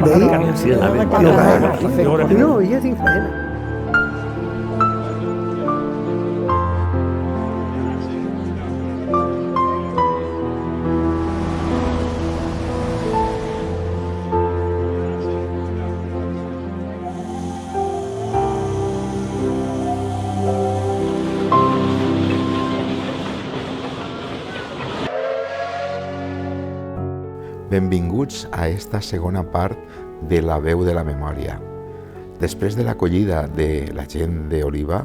d'ahir. Sí, anava. No, jo tinc feina. Benvinguts a esta segona part de La veu de la memòria. Després de l'acollida de la gent d'Oliva,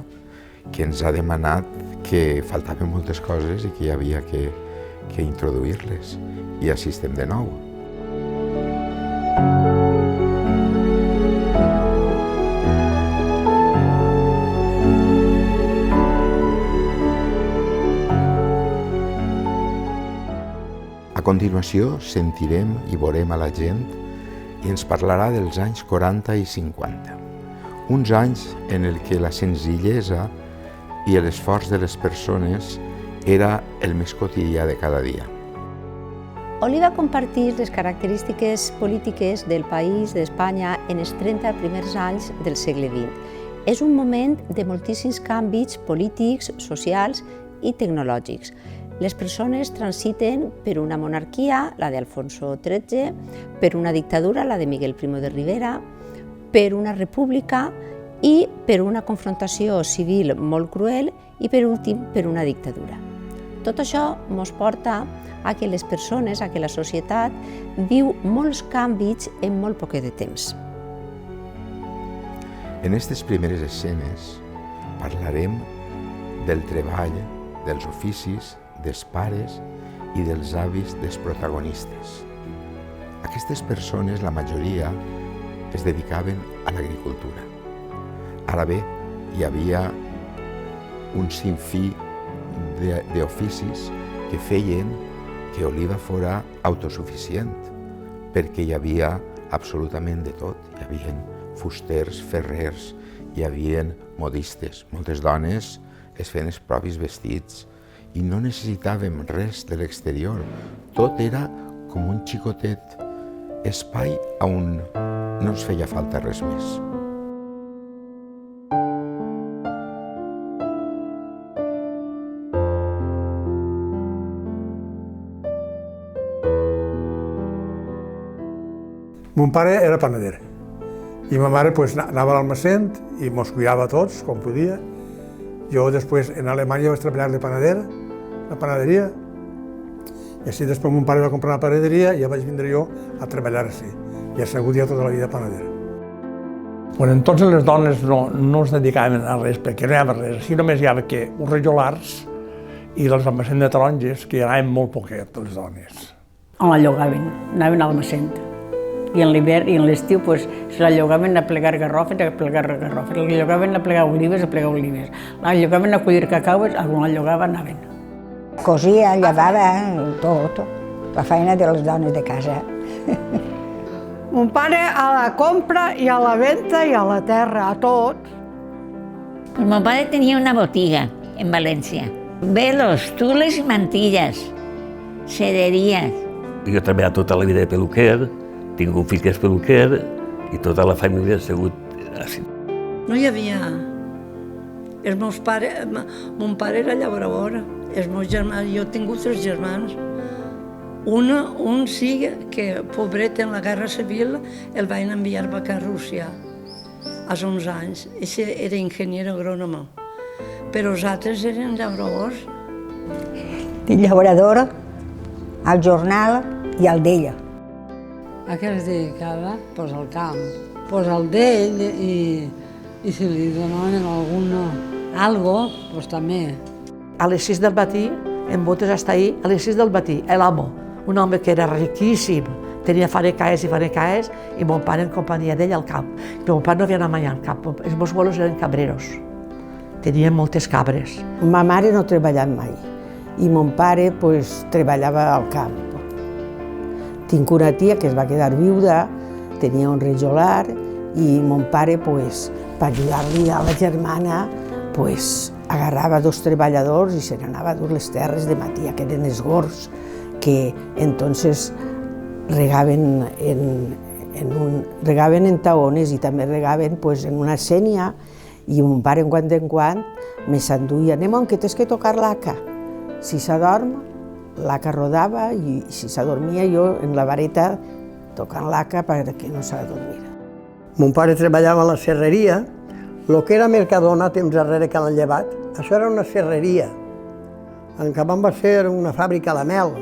que ens ha demanat que faltaven moltes coses i que hi havia que introduir-les. I així estem de nou. A continuació sentirem i veurem a la gent i ens parlarà dels anys 40 i 50. Uns anys en el que la senzillesa i l'esforç de les persones era el més quotidià de cada dia. Oliva comparteix les característiques polítiques del país d'Espanya en els 30 primers anys del segle XX. És un moment de moltíssims canvis polítics, socials i tecnològics. Les persones transiten per una monarquia, la d'Alfonso XIII, per una dictadura, la de Miguel Primo de Rivera, per una república i per una confrontació civil molt cruel i, per últim, per una dictadura. Tot això ens porta a que les persones, a que la societat viu molts canvis en molt poc de temps. En aquestes primeres escenes parlarem del treball, dels oficis, dels pares i dels avis dels protagonistes. Aquestes persones, la majoria, es dedicaven a l'agricultura. Ara bé, hi havia un sinfí d'oficis que feien que Oliva fora autosuficient, perquè hi havia absolutament de tot. Hi havia fusters, ferrers, hi havia modistes. Moltes dones es feien els propis vestits, i no necessitàvem res de l'exterior. Tot era com un xicotet espai on no ens feia falta res més. Mon pare era panader i ma mare anava a l'almacén i mos cuidava tots, com podia. Jo després en Alemanya vaig treballar de panader, la panaderia, i així després mon pare va comprar una panaderia i ja vaig vindre jo a treballar-s'hi. I he sigut ja tota la vida panader. Bueno, entonces les dones no es dedicaven a res, perquè no hi havia res. Així només hi havia que uns rejolars i els almacén de taronges, que hi anaven molt poquet, les dones. On la llogaven, anaven a l'almacén. I en l'hivern i en l'estiu se la llogaven a plegar garrofes, la llogaven a plegar olives, la llogaven a collir cacaues, on la llogava anaven. Cosia, llevava, tot, la feina de les dones de casa. Mon pare a la compra i a la venda i a la terra, a tot. Pues mon pare tenia una botiga en València. Velos, tules i mantilles, sederías. Jo he treballat tota la vida de peluquer, tinc un fill que és peluquer i tota la família ha sigut així. No hi havia... Mon pare era llaurador, els meus germans, jo he tingut 3 germans. Un sí que, pobret, en la guerra civil el van enviar a Rússia als 11 anys. Ell era enginyer agrònom, però els altres eren llauradors. Llaurador, al jornal i al d'ella. A què es dedicava? Pues al camp. Pues al d'ell i si li donaven algo, pues també. A les 6 del matí, en botes hasta ahí, a les 6 del matí, l'amo, un home que era riquíssim, tenia fanecaes, i mon pare en companyia d'ell al camp. Però mon pare no havia anat mai al camp, els meus abuelos eren cabreros, tenien moltes cabres. Ma mare no treballava mai, i mon pare treballava al camp. Tinc una tia que es va quedar viuda, tenia un rejolar, i mon pare, per ajudar-li a la germana, agarrava 2 treballadors i se n'anava a dur les terres de Matia, que eren esgorts, que entonces regaven regaven en taones i també regaven en una sènia, i mon pare, en quant, me s'enduia, anem, que tens que tocar l'aca. Si s'adorm, l'aca rodava, i si s'adormia jo en la vareta tocant l'aca perquè no s'adormira. Mon pare treballava a la serreria, el que era Mercadona temps darrere que l'han llevat, això era una serreria. En Cabán va ser una fàbrica a la mel,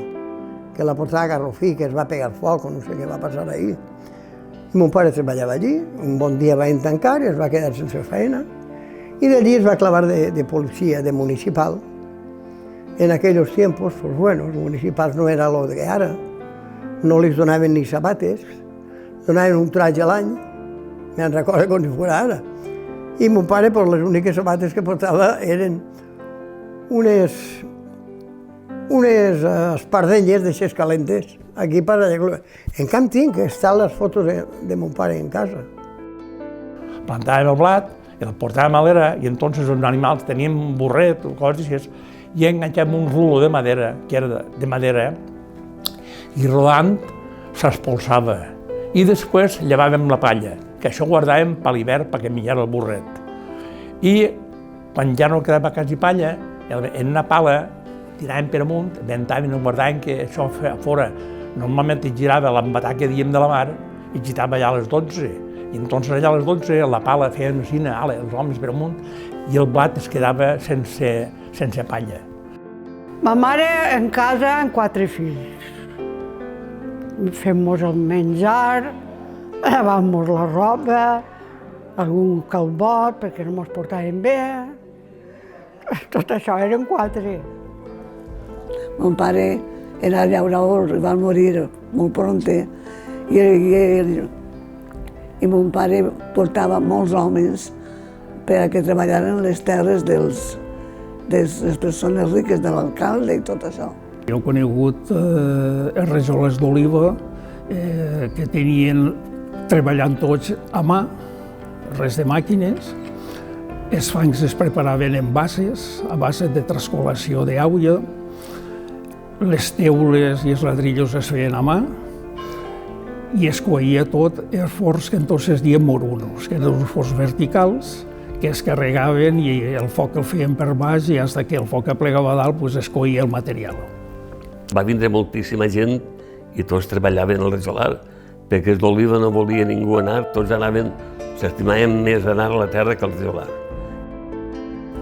que la portava a Garrofí, que es va pegar foc, o no sé què va passar ahir. Mon pare treballava allí, un bon dia va tancar i es va quedar sense feina, i d'allí es va clavar de policia, de municipal. En aquells tiempos, pues bueno, els municipals no era lo que ara, no li donaven ni sabates, donaven un traje a l'any, me'n recordo com si fos ara. I mon pare, pues, les úniques sabates que portava eren unes espardenyes d'aixes calentes, aquí per allà. En canvi tinc que estan les fotos de mon pare en casa. Plantàvem el blat, el portàvem a l'era, i entonces els animals teníem un burret o coses així, i enganxàvem un rulo de madera, que era de madera, i rodant s'espolsava. I després llevàvem la palla, que això guardàvem per l'hivern perquè menjara el burret. I quan ja no quedava quasi palla, en una pala tiràvem per amunt, ventàvem i guardàvem que això fora. Normalment girava l'embatà que diem de la mar i girava allà a les 12. I entonces allà a les 12 la pala feia una cina, els homes per amunt, i el blat es quedava sense palla. Ma mare en casa amb 4 fills. Fem-nos el menjar, lavem-nos la roba, algun calbot perquè no mos portàvem bé. Tot això eren 4. Mon pare era llaurador, va morir molt pronte, i mon pare portava molts homes perquè treballaren les terres de les persones riques, de l'alcalde i tot això. Jo he conegut els rajoles d'oliva que tenien treballant tots a mà, res de màquines. Els fangs es preparaven en bases, a base de trascolació d'aigua. Les teules i els ladrillos es feien a mà i es coïa tot els forns que entonces diem morunos, que eren uns forns verticals que es carregaven i el foc el feien per baix i fins que el foc aplegava a dalt es coïa el material. Va vindre moltíssima gent i tots treballaven al rajolar, perquè els d'oliva no volia ningú anar, tots anaven, s'estimaven més anar a la terra que al rajolar.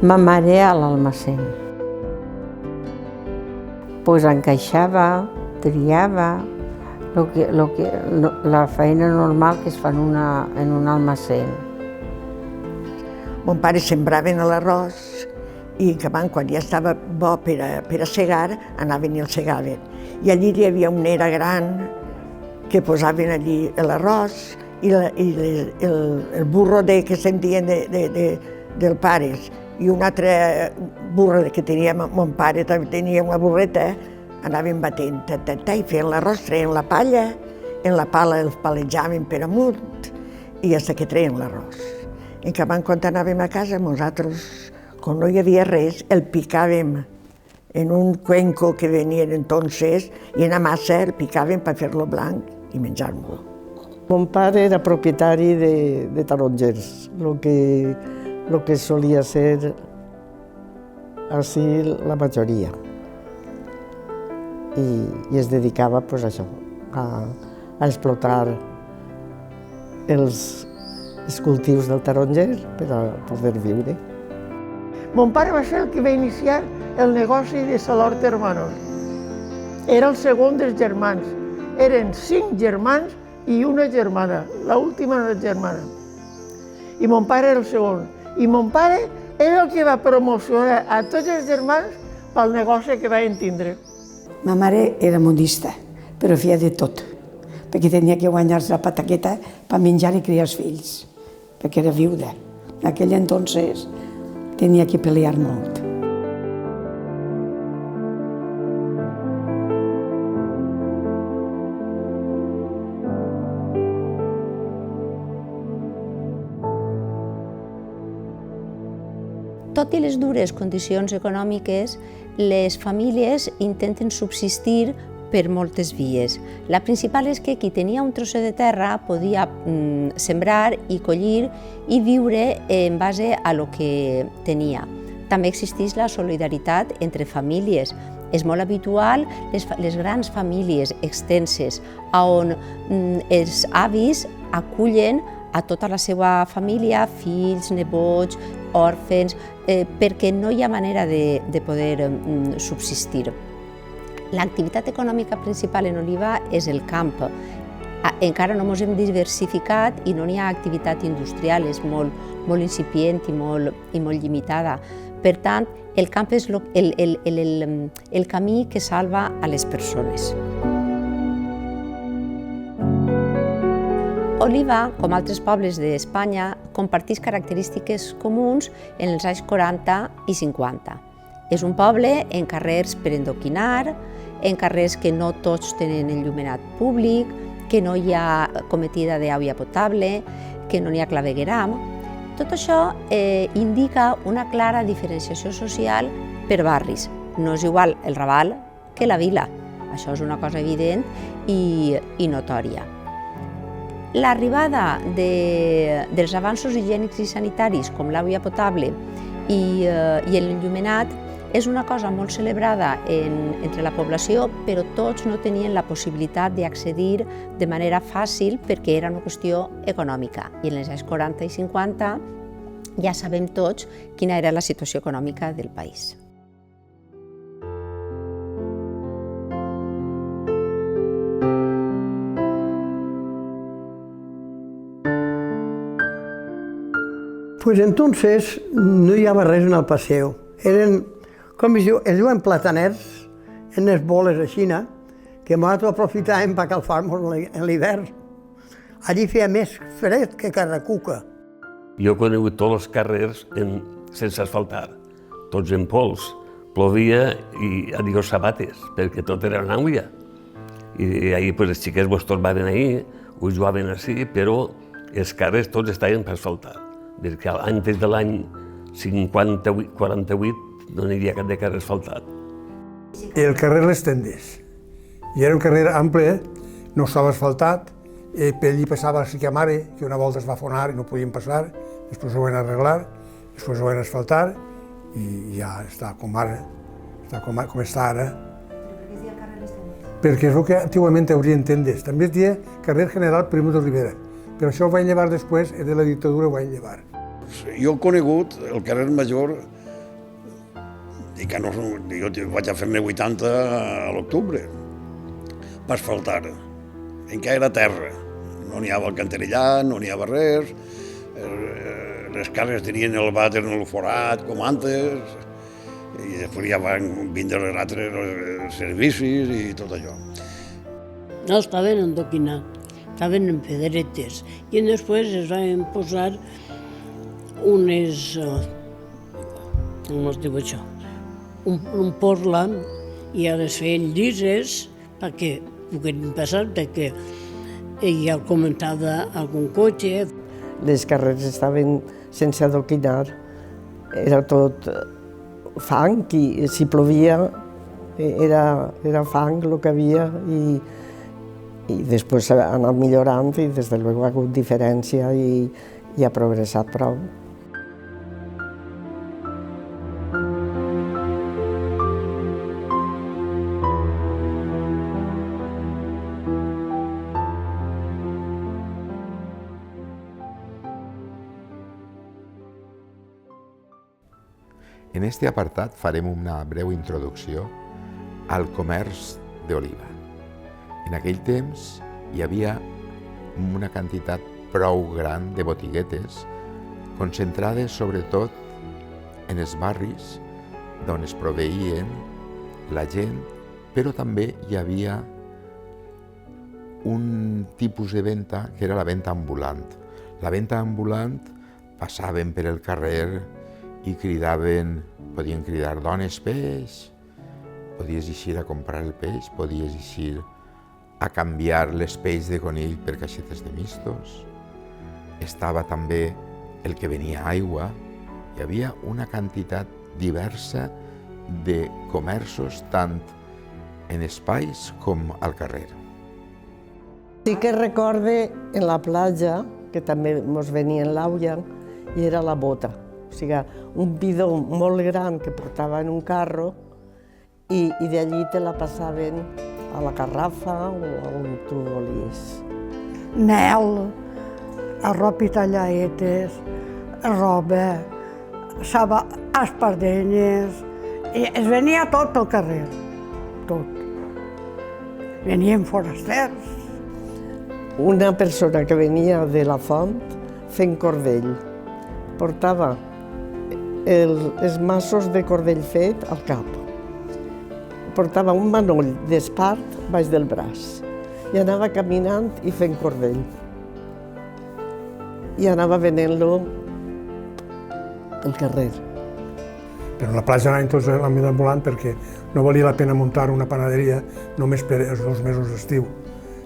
Ma mare a l'almacén. Pues encaixava, triava, la feina normal que es fa en un almacén. Mon pare sembrava l'arròs i quan ja estava bo per a segar, anaven i el segaven. I allí hi havia una era gran que posaven allí l'arròs i el burro que se'n dien del pares. I un altre burro que tenia mon pare, també tenia una burreta, anaven batent, i feien l'arròs, treien la palla, en la pala els palejaven per amunt i fins que treien l'arròs. En quan anàvem a casa, nosaltres, com no hi havia res, el picàvem en un cuenco que venien entonces i en la massa el picàvem per fer-lo blanc i menjar-lo. Mon pare era propietari de tarongers, el que solia ser així la majoria. I es dedicava a això, a explotar els cultius del taronger per a poder viure. Mon pare va ser el que va iniciar el negoci de Salort Hermanos. Era el segon dels germans. Eren 5 germans i una germana, l'última germana. I mon pare era el segon. I mon pare era el que va promocionar a tots els germans pel negoci que van tindre. Ma mare era modista, però feia de tot, perquè tenia que guanyar-se la pataqueta per menjar i criar els fills, perquè era viuda. En aquell entonces tenia que pelear molt. Tot i les dures condicions econòmiques, les famílies intenten subsistir per moltes vies. La principal és que qui tenia un trosset de terra podia sembrar i collir i viure en base a lo que tenia. També existeix la solidaritat entre famílies. És molt habitual les grans famílies extenses, on els avis acullen a tota la seva família, fills, nebots, òrfens, perquè no hi ha manera de poder subsistir. L'activitat econòmica principal en Oliva és el camp. Encara no ens hem diversificat i no n'hi ha activitat industrial, és molt incipient i molt limitada. Per tant, el camp és el camí que salva a les persones. Oliva, com altres pobles d'Espanya, comparteix característiques comuns en els anys 40 i 50. És un poble en carrers per endoquinar, en carrers que no tots tenen enllumenat públic, que no hi ha cometida d'aigua potable, que no hi ha clavegueram. Tot això indica una clara diferenciació social per barris. No és igual el Raval que la vila. Això és una cosa evident i notòria. L'arribada dels avanços higiènics i sanitaris, com l'aigua potable i l'enllumenat, és una cosa molt celebrada entre la població, però tots no tenien la possibilitat d'accedir de manera fàcil perquè era una qüestió econòmica. I en els anys 40 i 50 ja sabem tots quina era la situació econòmica del país. Pues entonces no hi havia res en el paseo. Eren, com es diuen plataners, en les boles així, que nosaltres aprofitàvem per calfar-nos en l'hivern. Allí feia més fred que Carracuca. Jo he conegut tots els carrers sense asfaltar, tots en pols. Plovia i adiós sabates, perquè tot era en aigua. I ahir els xiquets vos tornaven ahir, ho jugaven així, però els carrers tots estaven per asfaltar. Perquè antes de l'any 48 no n'hi havia cap de carrer asfaltat. El carrer Les Tendes. I era un carrer ample, no estava asfaltat, per allí passava la Sica Mare, que una volta es va afonar i no podien passar, després ho van arreglar, després ho van asfaltar i ja està com ara, com està ara. Perquè és el que antigament hi haurien tendes. També es deia carrer General Primo de Rivera, però això ho van llevar després, de la dictadura ho van llevar. Jo he conegut el carrer Major, i que jo vaig a fer-ne 80 a l'octubre, per asfaltar. Encara era terra, no n'hi havia alcantarillat, no n'hi havia res, les cases tenien el vàter en el forat, com antes, i després ja van vindre els altres servicis i tot allò. No estaven endoquinats, estaven en pedretes, i després es van posar unes, com es diu això, un portland, i a les feien llises perquè poguessin passar, perquè ja comentava algun cotxe. Les carreres estaven sense adoquinar, era tot fang, i si plovia era fang el que havia, i després ha anat millorant i des de luego ha hagut diferència i ha progressat prou. En este apartat farem una breu introducció al comerç d'Oliva. En aquell temps hi havia una quantitat prou gran de botiguetes concentrades sobretot en els barris d'on es proveïen la gent, però també hi havia un tipus de venda que era la venda ambulant. La venda ambulant passaven per el carrer i cridaven, podien cridar dones peix, podies eixir a comprar el peix, podies eixir a canviar les pells de conill per caixetes de mistos. Estava també el que venia aigua. Hi havia una quantitat diversa de comerços, tant en espais com al carrer. Sí que recorde en la platja, que també ens venia en l'aulla, i era la bota. O sigui, un bidó molt gran que portava en un carro i d'allí te la passaven a la garrafa o a on tu volies. Mel, arrop i tallaetes, roba, espardenyes, es venia tot pel carrer, tot. Venien forasters. Una persona que venia de la font fent cordell. Portava els massos de cordell fet al cap. Portava un manoll d'espart baix del braç i anava caminant i fent cordell. I anava venent-lo al carrer. Però a la platja anaven tots a l'àmbit ambulant perquè no valia la pena muntar una panaderia només per els 2 mesos d'estiu.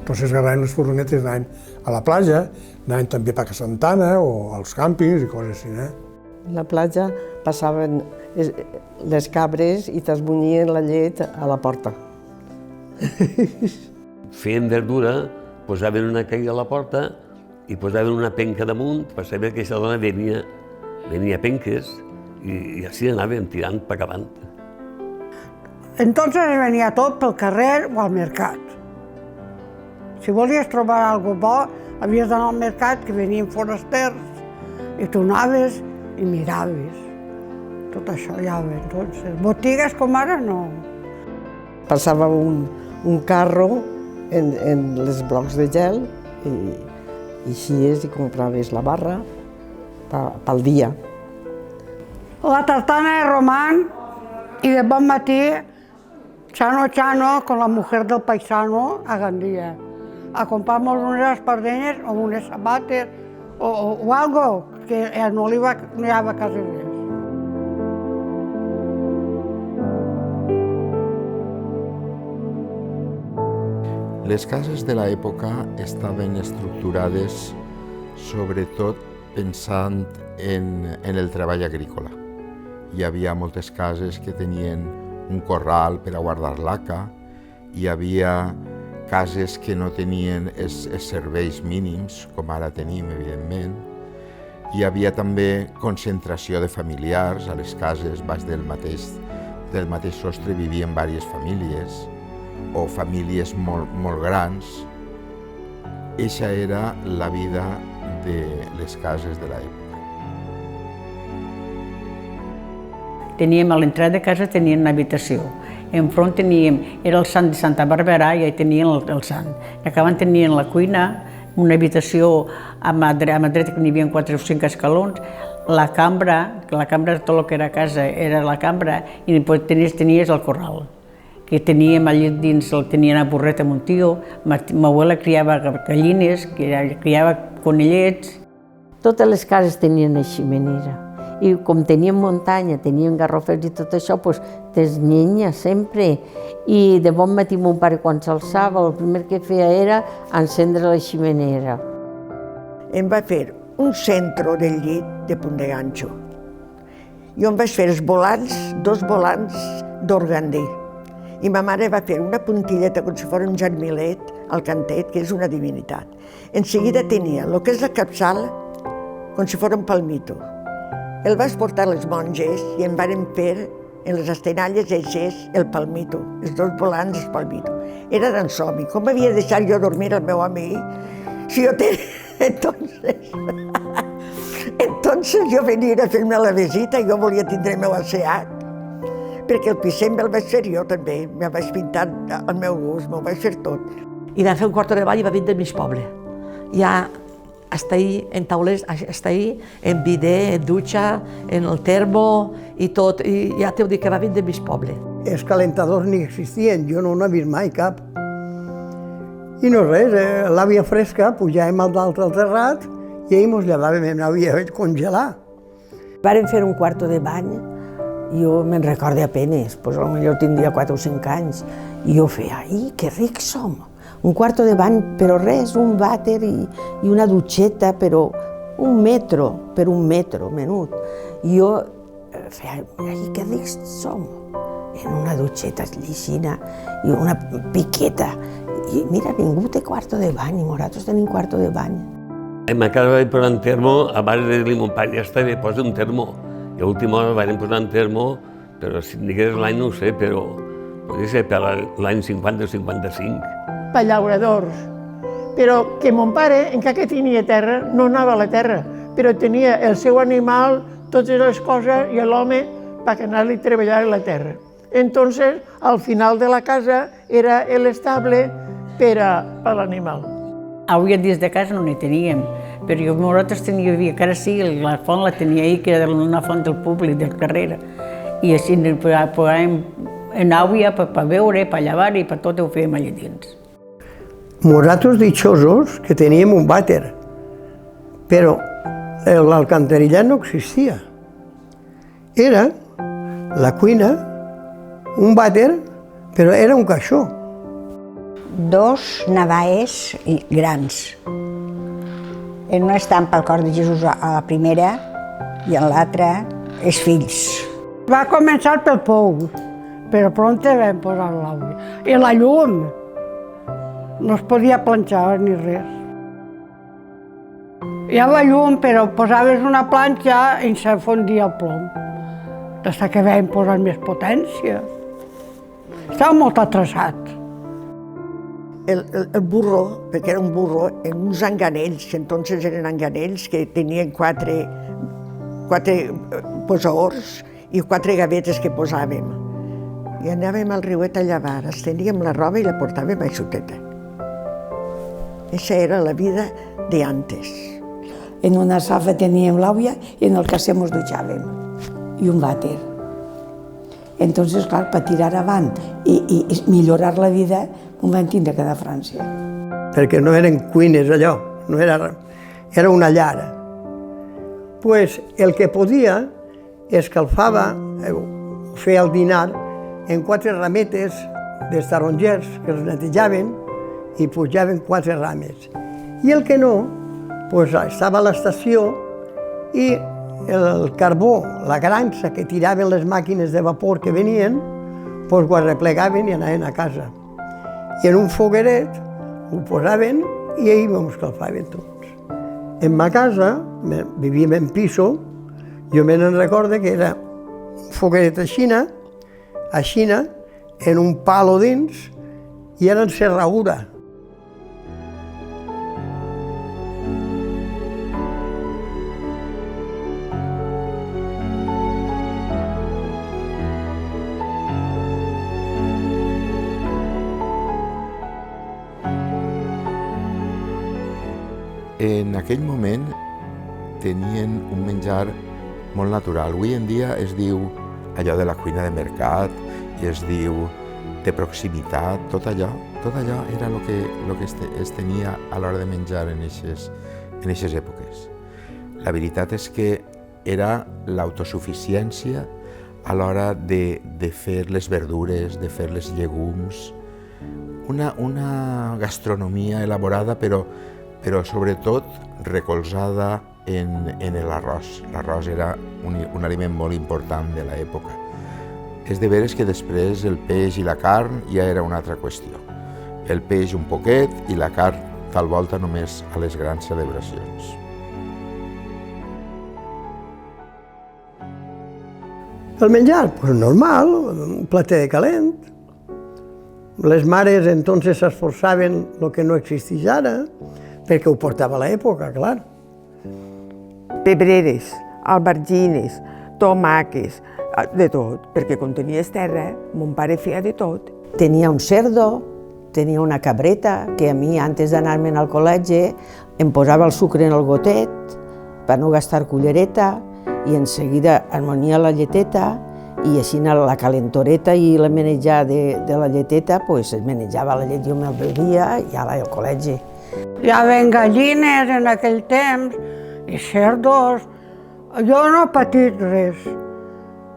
Entonces agarraven les furgonetes, anaven a la platja, anaven també a Paca Santana o als càmpings i coses així. A la platja passaven les cabres i t'esmunyien la llet a la porta. Feien verdura, posaven una caïda a la porta i posaven una penca damunt per saber que aquesta dona venia penques i així anaven tirant per avant. Entonces venia tot pel carrer o al mercat. Si volies trobar alguna cosa bo, havies d'anar al mercat, que venien forasters, i tu anaves i miraves. Tot això ja ve. Entonces, botigues com ara no. Passava un carro en les blocs de gel i eixies i compraves la barra pel dia. La tartana de román y de bon matí, chano chano con la mujer del paisano a Gandía. A comprarnos unas espardenyes o unes sabates o algo que no hi havia quasi res. Les cases de l'època estaven estructurades sobretot pensant en el treball agrícola. Hi havia moltes cases que tenien un corral per a guardar l'haca, hi havia cases que no tenien els serveis mínims, com ara tenim, evidentment. Hi havia també concentració de familiars a les cases, baix del mateix sostre vivien diverses famílies, o famílies molt grans. Eixa era la vida de les cases de l'època. Teníem a l'entrada de casa teníem una habitació. Enfront teníem, era el sant de Santa Bàrbara i allà tenien el sant. I acabant tenien la cuina, una habitació a mà dreta que n'hi havia 4 o 5 escalons, la cambra, tot el que era casa era la cambra, i després tenies el corral, que teníem allà dins, tenia una burreta amb un tio, ma abuela criava gallines, criava conillets. Totes les cases tenien una ximenera. I com teníem muntanya, teníem garrofers i tot això, doncs t'esnyenya sempre. I de bon matí mon pare quan s'alçava, el primer que feia era encendre la ximenera. Em va fer un centre del llit de punt de ganxo. Jo em vaig fer els volants, 2 volants d'organdí. I ma mare va fer una puntilleta com si fos un germilet al cantet, que és una divinitat. En seguida tenia el que és la capçala com si fos un palmito. El vaig portar a les monges i em varen fer en les estenalles eixes el palmito, els 2 volants del palmito. Era d'en somni. Com havia deixat jo dormir el meu amic? Si jo tenia... Entonces jo venia a fer-me la visita i jo volia tindre el meu asseat, perquè el pisset me'l vaig fer jo també, me vaig pintar al meu gust, me'l vaig fer tot. I vam fer un quarto de ball i va vir del mig poble. Ja està ahí, en taulers, està ahí, en bidet, en dutxa, en el termo i tot, i ja t'ho dic que va vir del mig poble. Els calentadors ni existien, jo no n'he vist mai cap. I no res, l'àvia fresca, pujàvem al dalt al terrat i ell mos llevàvem, n'havia fet congelar. Varen fer un quarto de bany, jo me'n recordo apenes, potser tindria 4 o 5 anys, i jo feia, ai, que rics som! Un quarto de bany, però res, un vàter i una dutxeta, però un metro, per un metro, menut. I jo feia, ai, que rics som! en una dutxeta llicina i una piqueta. I mira, ningú té quarto de bany, i nosaltres tenim quarto de bany. En ma casa vaig posar un termo, abans de dir-li a mon pare, ja està bé, posa un termo. I a última hora vam posar un termo, però si em digués l'any no ho sé, però podria ser per l'any 50 o 55. Per llauradors. Però que mon pare, encara que tenia terra, no anava a la terra, però tenia el seu animal, totes les coses, i l'home per anar-li a treballar a la terra. Entonces, al final de la casa era l'estable per a l'animal. Avui dins de casa no n'hi teníem, però nosaltres teníem, que ara sí, la font la tenia ahí, que era una font del públic, del carrer, i així podàvem anar per beure, per llevar i per tot ho fèiem allà dins. Nosaltres dichosos que teníem un vàter, però l'alcantarillat no existia. Era la cuina, un vàter, però era un caixó. Dos navaes grans. En una estampa el cor de Jesús a la primera i en l'altra els fills. Va començar pel pou, però prompte vam posar l'àudia. I la llum. No es podia planxar ni res. Hi havia llum, però posaves una planxa i se fondia el plom. Des que vam posar més potència. Estava molt atrasat. El burro, perquè era un burro, en uns enganells, que entonces eren enganells que tenien quatre posadors i 4 gavetes que posàvem. I anàvem al riuet a llevar, esteníem la roba i la portàvem a xuteta. Esa era la vida de antes. En una safa teníem l'àvia i en el casser ens dutxàvem. I un vàter. Entonces, clar, per tirar avant i millorar la vida, ho vam tindre que anar a França. Perquè no eren cuines allò, no era una llar. Pues el que podia escalfava, feia el dinar en 4 rametes dels tarongers que els netejaven i pujaven 4 rames. I el que no, pues estava a l'estació i el carbó, la granxa que tiraven les màquines de vapor que venien, pues ho arreplegaven i anaven a casa. I en un fogueret ho posaven i ahir ho escalfaven tots. En ma casa, vivíem en piso, jo me'n recordo que era un fogueret aixina, en un palo dins, i era en serradura. En aquell moment tenien un menjar molt natural. Avui en dia es diu allò de la cuina de mercat i es diu de proximitat, tot allò era el que es tenia a l'hora de menjar en aquestes èpoques. La veritat és que era l'autosuficiència a l'hora de fer les verdures, de fer les llegums, una gastronomia elaborada però sobretot recolzada en l'arròs. L'arròs era un aliment molt important de l'època. És de veres que després el peix i la carn ja era una altra qüestió. El peix un poquet i la carn tal volta només a les grans celebracions. El menjar, pues normal, un plater de calent. Les mares entonces s'esforçaven el que no existeix ara, perquè ho portava a l'època, clar. Pebreres, albergines, tomàquets, de tot, perquè com tenies terra, mon pare feia de tot. Tenia un cerdo, tenia una cabreta, que a mi, antes d'anar-me'n al col·legi, em posava el sucre en el gotet per no gastar cullereta i en seguida es monia la lleteta i així la calentoreta i la menjar de la lleteta, pues es menjava la llet, jo me'l bevia i ara al col·legi. Hi havia gallines en aquell temps i cerdos. Jo no he patit res,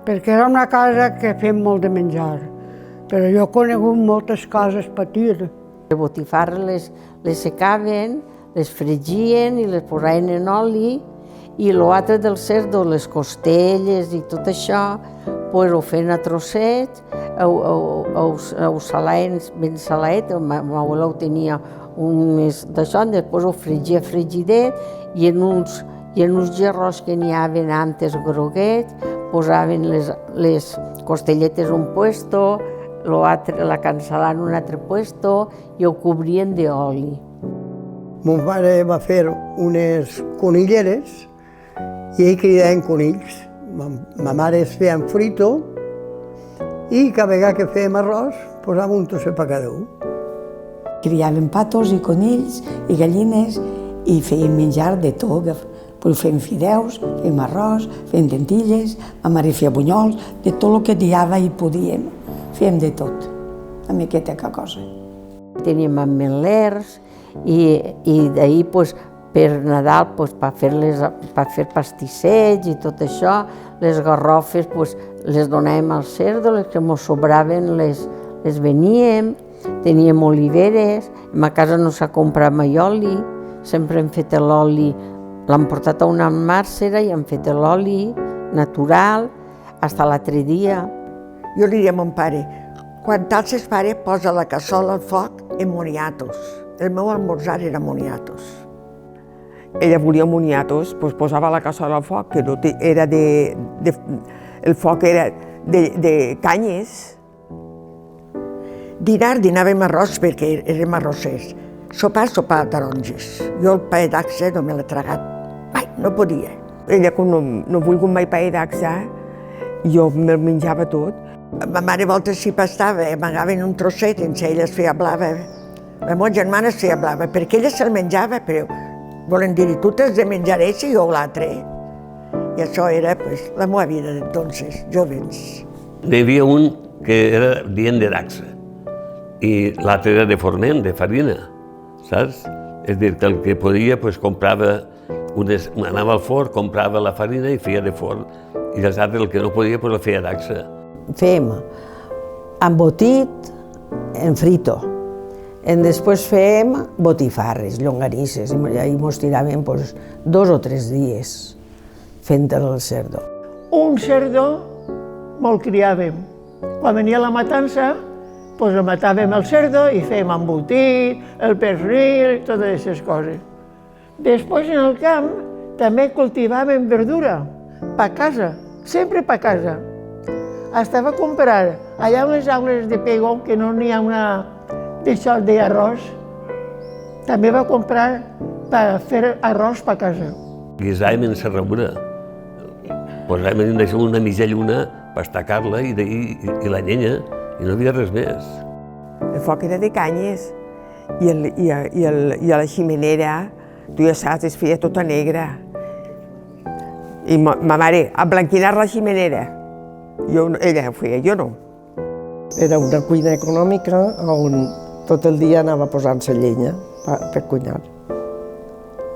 perquè era una casa que fem molt de menjar, però jo he conegut moltes cases patir. Les botifarres les secaven, les fregien i les posaven en oli i l'altre del cerdo, les costelles i tot això, pues ho feien a trossets, ho salaents ben salaet, ma abuela ho tenia un més d'això, després ho fregia frigidet i en uns gerros que n'hi havia antes groguets, posaven les costelletes un puesto, la cansalada en un altre puesto i ho cobrien d'oli. Mon pare va fer unes conilleres i ell cridaven conills. Ma mare es feia en frito i cada vegada que fèiem arròs posava un trosset per cada un. Criàvem patos i conills i gallines i fèiem menjar de tot. Fèiem fideus, fèiem arròs, fèiem lentilles, ma mare feia bunyols, de tot el que diava i podíem. Fèiem de tot, amb aquesta cosa. Teníem ametlers i d'ahir per Nadal per fer pastissets i tot això, les garrofes les donàvem al cerdo, les que ens sobraven les veníem, teníem oliveres, a ma casa no s'ha comprat mai oli, sempre hem fet l'oli, l'hem portat a una màrsera i hem fet l'oli natural, fins l'altre dia. Jo li diria a mon pare, quan t'alces pare, posa la cassola al foc en moniatos. El meu almorzar era moniatos. Ella volia moniatos, doncs posava la cassola al foc, que no era el foc era de canyes. Dinàvem arròs perquè érem arrossers. Sopar taronges. Jo el paé d'axa no me l'he tragat mai, no podia. Ella, com no volgut mai paé d'axa, jo me'l menjava tot. Ma mare a voltes s'hi pastava, amagaven un trosset, ella es feia blava. La meva germana es feia blava, perquè ella se'l menjava, però volen dir, tu t'has de menjar eixe i jo l'altre. I això era la meva vida d'entonces, jovens. N'hi havia un que era dient de Daxa i l'altre era de forment, de farina, saps? És a dir, que el que podia comprava, anava al forn, comprava la farina i feia de forn, i els altres el que no podia el feia Daxa. Fèiem embotit en frito. Després fèiem botifarres, llonganisses, i ens tiràvem 2 o 3 dies fent el cerdo. Un cerdo me'l criàvem. Quan venia la matança, matàvem el cerdo i fèiem embotit, el pernil, totes aquestes coses. Després en el camp també cultivàvem verdura, per casa, sempre per casa. Estava a comprar allà unes aules de pego, que no n'hi ha una d'això d'arròs. També va comprar per fer arròs per casa. Guisàvem en serradura. Posàvem una mitja lluna per estacar-la i la llenya, i no hi havia res més. El foc era de canyes i a la ximenera, tu ja saps, es feia tota negra. I ma mare, a blanquinar la ximenera. Ella ho feia, jo no. Era una cuina econòmica on tot el dia anava posant-se llenya per cuinar.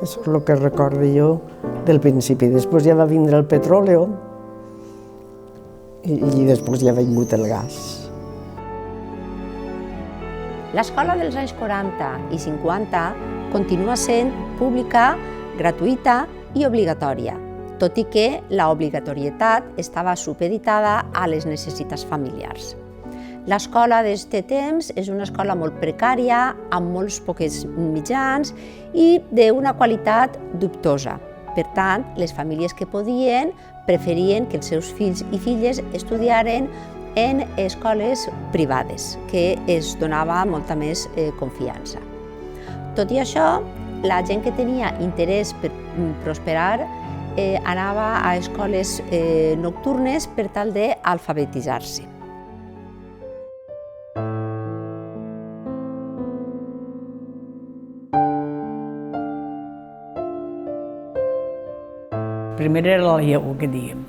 Això és el que recordo jo del principi. Després ja va vindre el petróleo i després ja ha vingut el gas. L'escola dels anys 40 i 50 continua sent pública, gratuïta i obligatòria, tot i que l'obligatorietat estava supeditada a les necessitats familiars. L'escola d'aquest temps és una escola molt precària, amb molts pocs mitjans i d'una qualitat dubtosa. Per tant, les famílies que podien preferien que els seus fills i filles estudiaren en escoles privades, que es donava molta més confiança. Tot i això, la gent que tenia interès per prosperar anava a escoles nocturnes per tal d'alfabetitzar-se. Primer era la llegua, que diem.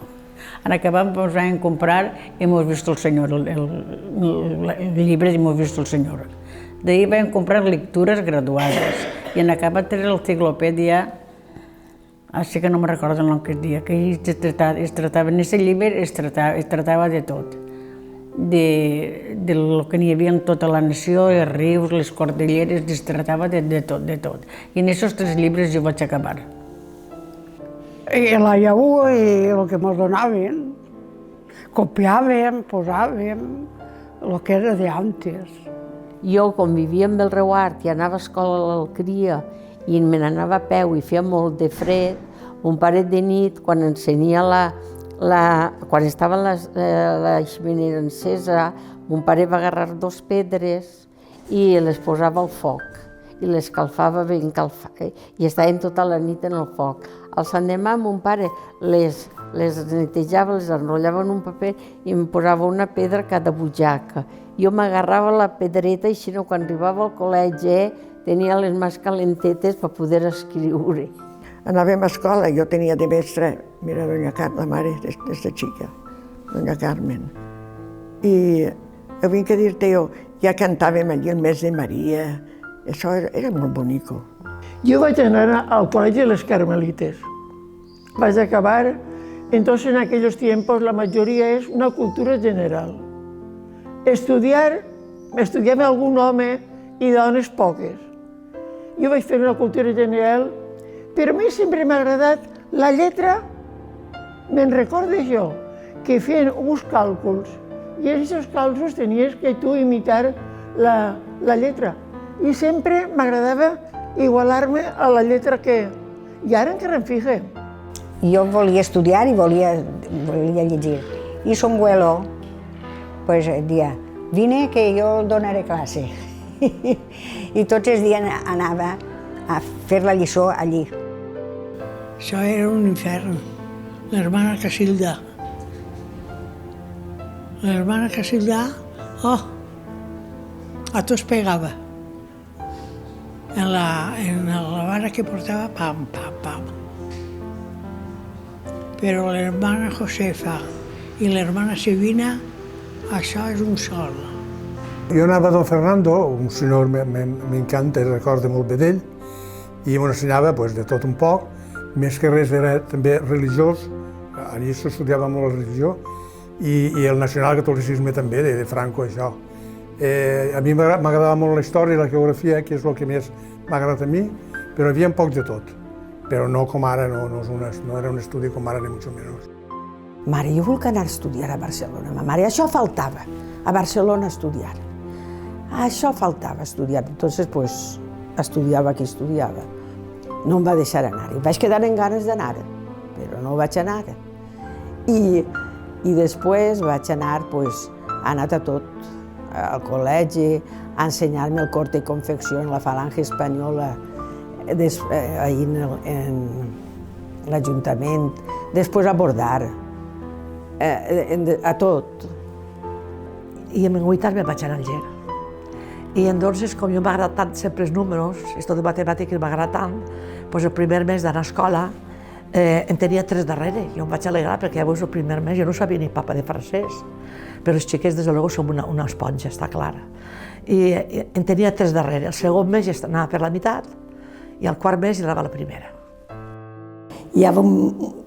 En acabar ens vam comprar i hemos visto el Senyor, el llibre i hemos visto el Senyor. D'ahir vam comprar lectures graduades i en acabar era l'enciclopèdia, així que no me recordo el nom que es deia, que es tratava, en aquest llibre es tratava de tot. Del que n'hi havia en tota la nació, els rius, les cordilleres, es tratava de tot. I en aquests 3 llibres jo vaig acabar. I la llavor i el que ens donaven, copiàvem, posàvem, el que era de antes. Jo, quan vivia amb el Reuart i anava a escola a l'Alqueria i me n'anava a peu i feia molt de fred, mon pare de nit, quan encenia quan estava la ximenera encesa, mon pare va agarrar 2 pedres i les posava al foc i les calfava ben calfades i estaven tota la nit en el foc. Al sant demà mon pare les netejava, les enrotllava en un paper i em posava una pedra a cada butxaca. Jo m'agarrava la pedreta i així quan arribava al col·legi tenia les mans calentetes per poder escriure. Anàvem a escola, jo tenia de mestra, mira, doña Carmen, la mare des de xica, doña Carmen. I ho vinc a dir-te jo, ja cantàvem allí el mes de Maria, això era molt bonico. Jo vaig anar al col·legi de les Carmelites. Vaig acabar, entonces en aquellos tiempos la mayoría es una cultura general. Estudiava algun home i dones poques. Jo vaig fer una cultura general, però a mi sempre m'ha agradat la lletra. Me'n recordo jo, que feien uns càlculs i en aquests càlculs tenies que tu imitar la lletra. I sempre m'agradava igualar-me a la lletra que... I ara encara em fijo. Jo volia estudiar i volia llegir. I son abuelo pues, deia, vine que jo donaré classe. I tots els dies anava a fer la lliçó allí. Això era un infern. L'hermana Casilda. L'hermana Casilda, a tots pegava. En la vara que portava, pam, pam, pam. Però l'hermana Josefa i l'hermana Silvina, això és un sol. Jo anava a Don Fernando, un senyor m'encanta, recordo molt bé d'ell, i m'ensenyava de tot un poc, més que res era també religiós, allí s'estudiava molt la religió, i el nacionalcatolicisme també, de Franco, això. A mi m'agradava molt la història i la geografia, que és el que més m'ha agradat a mi, però hi havia un poc de tot. Però no com ara, no era un estudi com ara, ni mucho menos. Mare, jo vull anar a estudiar a Barcelona. Ma mare, això faltava, a Barcelona estudiar. Això faltava, estudiar. Entonces, pues, estudiava que estudiava. No em va deixar anar. I vaig quedar amb ganes d'anar, però no vaig anar. I després vaig anar, pues, ha anat a tot, al col·legi, a ensenyar-me el corte i confecció en la Falange Espanyola, ahir en l'Ajuntament, després a bordar, a tot. I en 8 anys me vaig anar al GER. I entonces, com jo m'agrada tant sempre els números, esto de matemàtiques m'agrada tant, doncs el primer mes d'anar a escola en tenia 3 darrere. Jo em vaig alegrar perquè ja veus el primer mes, jo no sabia ni papa de francès, però els xiquets, des de luego, som una esponja, està clara. I en tenia 3 darrere. El segon mes ja anava per la meitat i al quart mes ja anava a la primera. Hi havia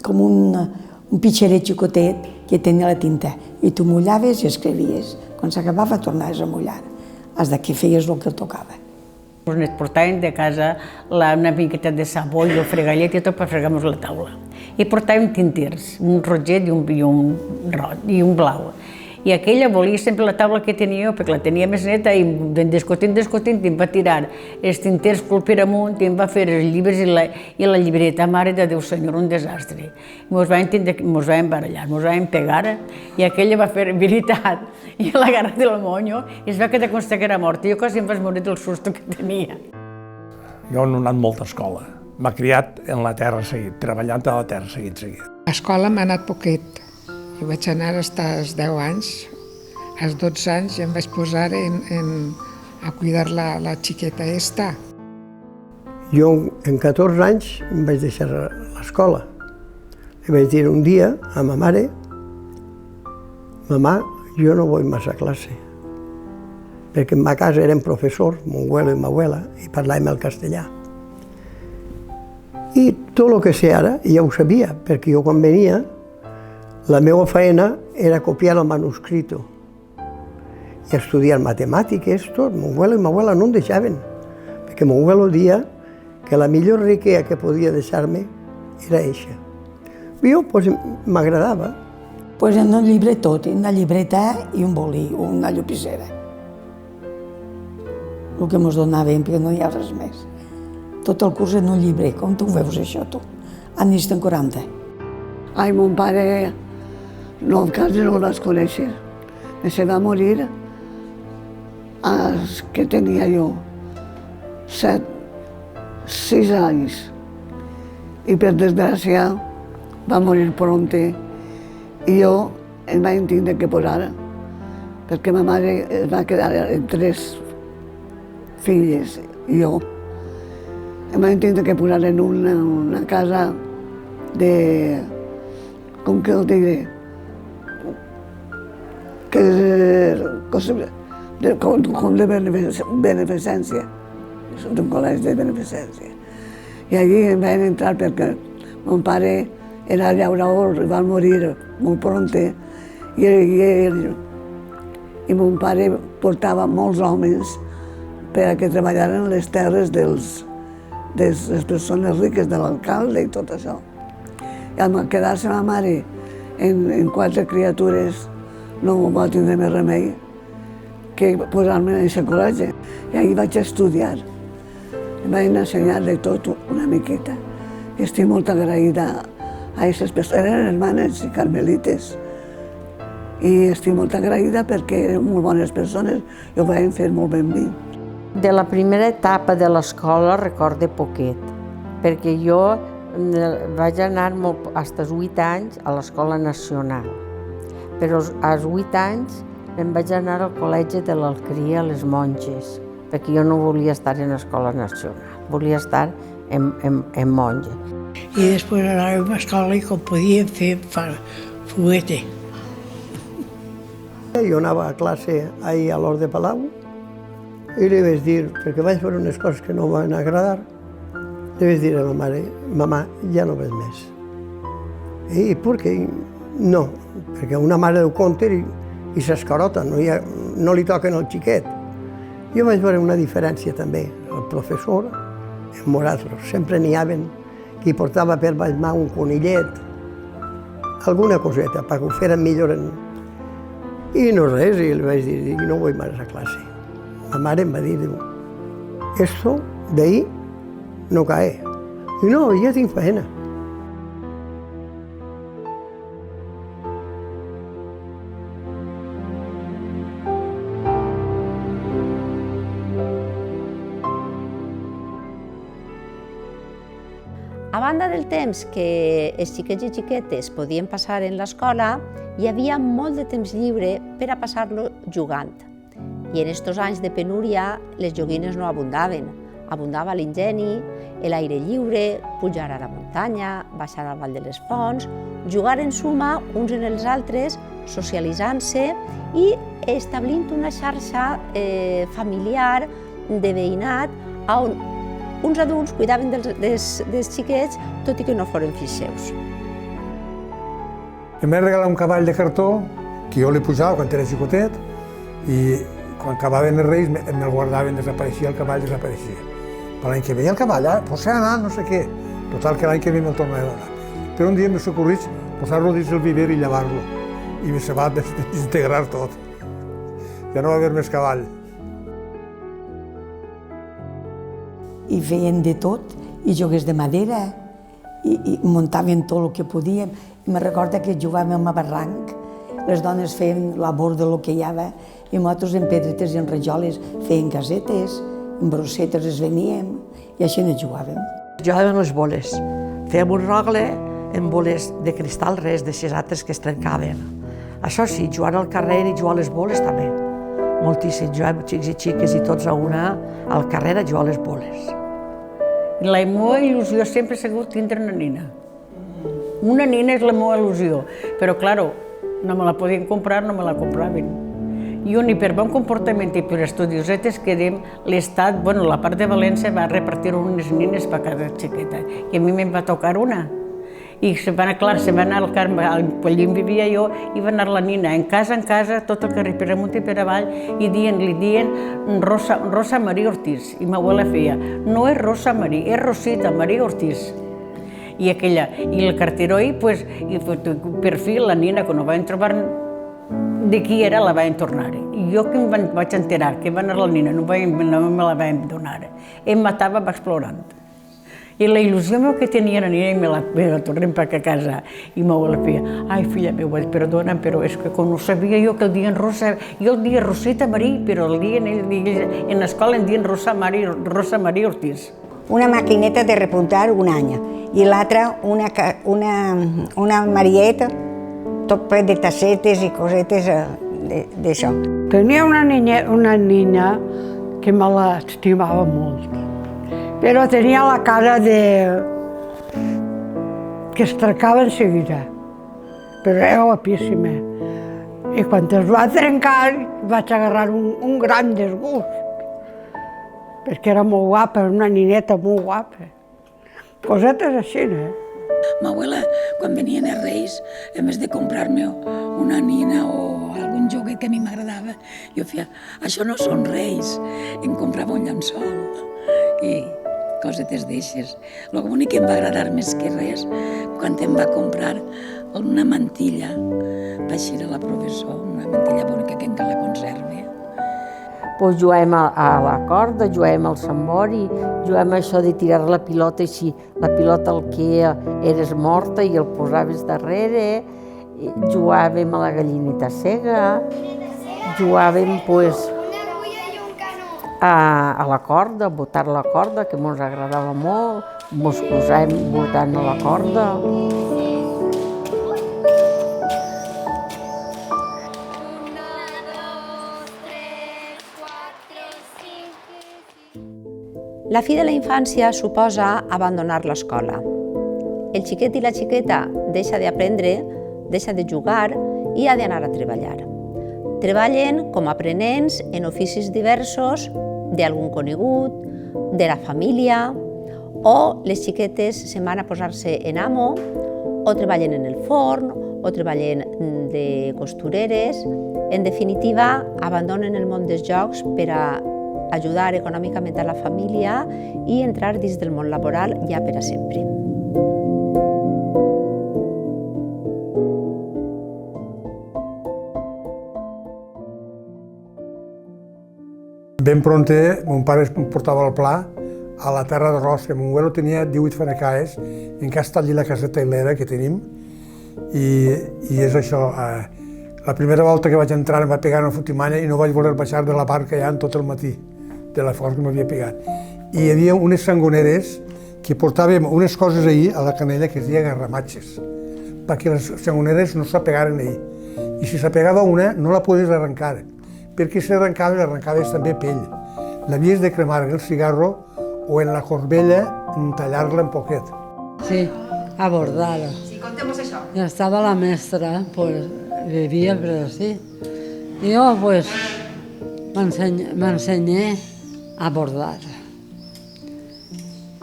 com un pitxeret xicotet que tenia la tinta i tu mullaves i escrivies. Quan s'acabava tornaves a mullar, fins que feies el que tocava. Ens portàvem de casa una miqueta de sabó i el fregallet i tot per fregar-nos la taula. I portàvem tintirs, un roget i un blau. I aquella volia sempre la taula que tenia jo, perquè la tenia més neta, i discutint, em va tirar els tinters pel per amunt i em va fer els llibres i la llibreta. Mare de Déu Senyor, un desastre. Mos vam barallar, mos vam pegar, i aquella va fer veritat. I l'ha agarrat del monyo i es va quedar constar que era morta. Jo quasi em vaig morir del susto que tenia. Jo no he anat molt a escola. M'ha criat en la terra seguit, treballant a la terra seguit. A escola m'ha anat poquet. Jo vaig anar als 10 anys. Als 12 anys ja em vaig posar a cuidar la xiqueta esta. Jo, en 14 anys, em vaig deixar l'escola. Li vaig dir un dia a ma mare, mamà, jo no vull més a classe, perquè en ma casa eren professors, mon abuelo i ma abuela, i parlàvem el castellà. I tot el que sé ara ja ho sabia, perquè jo quan venia, la meva feina era copiar el manuscrito i estudiar matemàtiques, tot. Mon abuelo i ma abuela no em deixaven, perquè mon abuelo dia que la millor riquesa que podia deixar-me era eixa. Jo, doncs, m'agradava. Pues en un llibre tot, una llibreta i un bolí, una llapissera. El que ens donaven, perquè no hi ha res més. Tot el curs en un llibre, com tu ho veus això, tu? Anys 40. Ai, mon pare, no, quasi no el vas conèixer. Se va morir que tenia jo 6 anys. I per desgràcia va morir prompte. I jo em vaig tindre que posar, perquè ma mare es va quedar amb 3 filles i jo. Em vaig tindre que posar en una casa de... com que ho diré? Com de beneficència. És un col·legi de beneficència. I allí em vaig entrar perquè mon pare era llaurador i va morir molt prompte i mon pare portava molts homes perquè treballaren les terres de les persones riques, de l'alcalde i tot això. I al quedar-se ma mare en 4 criatures no va tindre més remei que posar-me en aquest col·legi. I allí vaig estudiar. Em vaig ensenyar de tot una miqueta. I estic molt agraïda a aquestes persones. Eren hermanes i carmelites. I estic molt agraïda perquè eren molt bones persones i ho van fer molt ben bé. De la primera etapa de l'escola recordo poquet, perquè jo vaig anar fins als 8 anys a l'escola nacional, però als 8 anys em vaig anar al col·legi de l'Alqueria a les Monges, perquè jo no volia estar en l'escola nacional, volia estar en monja. I després anàvem a escola i com podíem fer foguete. Jo anava a classe ahir a l'Hort de Palau i li vaig dir, perquè vaig fer unes coses que no em van agradar, li vaig dir a ma mare, mamà, ja no ves més. I per què? No, perquè una mare ho conta i s'escarota, no li toquen al xiquet. Jo vaig veure una diferència també. El professor, en nosaltres, sempre n'hi havia qui portava per baix mà un conillet, alguna coseta, perquè ho feren millor. I no res, i li vaig dir, no vull més a classe. La mare em va dir, esto de ahí no cae. I no, ja tinc feina. A banda del temps que els xiquets i xiquetes podien passar en l'escola, hi havia molt de temps lliure per a passar-lo jugant. I en aquests anys de penúria, les joguines no abundaven. Abundava l'ingeni, l'aire lliure, pujar a la muntanya, baixar al Vall de les Fonts, jugar en suma uns en els altres, socialitzant-se i establint una xarxa familiar de veïnat on uns adults cuidaven dels xiquets, tot i que no foren fills seus. Em vaig regalar un cavall de cartó que jo li pujava quan era xicotet i quan acabaven els Reis me'l guardaven, desapareixia el cavall, desapareixia. Per l'any que ve el cavall, pues s'ha anat, no sé què. Total, que l'any que ve me'l tornava a donar. Però un dia m'he socorrit posar-lo dins el viver i llevar-lo. I se va desintegrar tot. Ja no va haver més cavall. I feien de tot, i joguers de madera, i muntaven tot el que podíem. I me recorda que jugàvem a barranc, les dones feien labor de lo que hi havia, i nosaltres en pedretes i en rajoles feien casetes, en brossetes es veníem, i així no jugàvem. Jugàvem les boles. Fèiem un rogle en boles de cristal, res, de cesatres que es trencaven. Això sí, jugant al carrer i jugar a les boles també. Moltíssim, jugàvem xics i xiques i tots a una al carrer a jugar a les boles. La meva il·lusió sempre ha sigut tindre una nina. Una nina és la meva il·lusió, però, claro, no me la podien comprar, no me la compraven. Jo ni per bon comportament i per estudiosetes que dèiem, l'Estat, bueno, la part de València va repartir unes nines per cada xiqueta, i a mi me'n va tocar una. I se'n va anar al Carme, allà on vivia jo, i va anar la nina, en casa, tot el carrer per amunt i per avall, i li dien Rosa Maria Ortiz. I ma abuela feia, no és Rosa Maria, és Rosita Maria Ortiz. I el carteró, i per fi la nina, quan ho van trobar de qui era, la van tornar. I jo que em vaig enterar que va anar la nina, no me la van donar. Em matava explorant. I la il·lusió que tenia la nina, me la tornem per a casa. I m'ho la feia, ai, filla meva, perdona, però és que quan ho sabia jo que el dien Rosa, jo el dia Roseta Marí, però el dia en l'escola em dien Rosa Marí Ortiz. Una maquineta de repuntar un any i l'altra una marieta, tot ple de tassetes i cosetes d'això. Tenia una nina que me l'estimava molt, però tenia la cara que es trencava en seguida, però era guapíssima. I quan es va trencar vaig agarrar un gran desgust, perquè era molt guapa, una nineta molt guapa. Cosetes així, Ma abuela, quan venien els Reis, en vez de comprar-me una nina o algun joguet que a mi m'agradava, jo feia, això no són Reis, em comprava un llençol i cosetes d'eixes. El únic que em va agradar més que res, quan em va comprar una mantilla per eixir a la professor, una mantilla bonica que encara la conserve. Pues juguem a la corda, juguem al sambori, juguem a això de tirar la pilota i si la pilota el que eres morta i el posaves darrere, jugàvem a la gallineta cega, jugàvem a la corda, a botar la corda, que ens agradava molt, ens posàvem botant a la corda. La fi de la infància suposa abandonar l'escola. El xiquet i la xiqueta deixa d'aprendre, deixa de jugar i ha d'anar a treballar. Treballen com a aprenents en oficis diversos d'algun conegut, de la família, o les xiquetes se'n van a posar-se en amo, o treballen en el forn, o treballen de costureres. En definitiva, abandonen el món dels jocs per a ajudar econòmicament a la família i entrar dins del món laboral ja per a sempre. Ben pronte, mon pare em portava al pla a la terra d'arròs, que mon abuelo tenia 18 fanecaes, i encara està allí la caseta hilera que tenim, i és això. La primera volta que vaig entrar em va pegar una fotimanya i no vaig voler baixar de la barca ja en tot el matí, de la força que m'havia pegat. I hi havia unes sangoneres que portàvem unes coses ahir a la canella que es deia garramatxes, perquè les sangoneres no s'apegaren ahir. I si s'apegava una, no la podies arrencar, perquè si l'arrencaves també pell. L'havies de cremar en el cigarro o en la corbella, tallar-la en poquet. Sí, a bordar. Sí, contemos això. Ja estava la mestra, pues vivia, però sí. I jo, pues, m'ensenyé a bordar.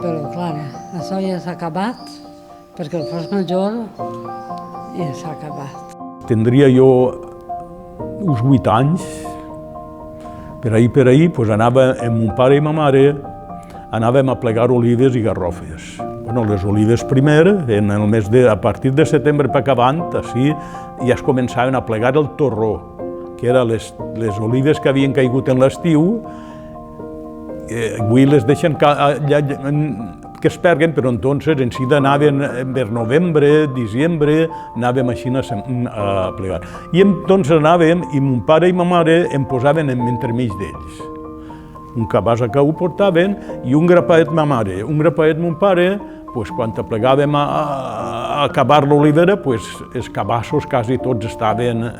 Però, clar, això ja s'ha acabat, perquè el fos major i s'ha acabat. Tindria jo uns 8 anys. Per ahir, pues, anava amb mon pare i ma mare, anàvem a plegar olives i garrofes. Bueno, les olives primer, a partir de setembre per acabant, així, ja es començaven a plegar el torró, que eren les olives que havien caigut en l'estiu. Avui les deixen que es perguen, però entonces en si anaven per novembre, diciembre, anàvem així a plegar. I entonces anàvem i mon pare i ma mare em posaven entremig d'ells. Un cabàs que ho portaven i un grapaet ma mare, un grapaet mon pare, quan plegàvem a acabar l'olivera, els cabassos quasi tots estaven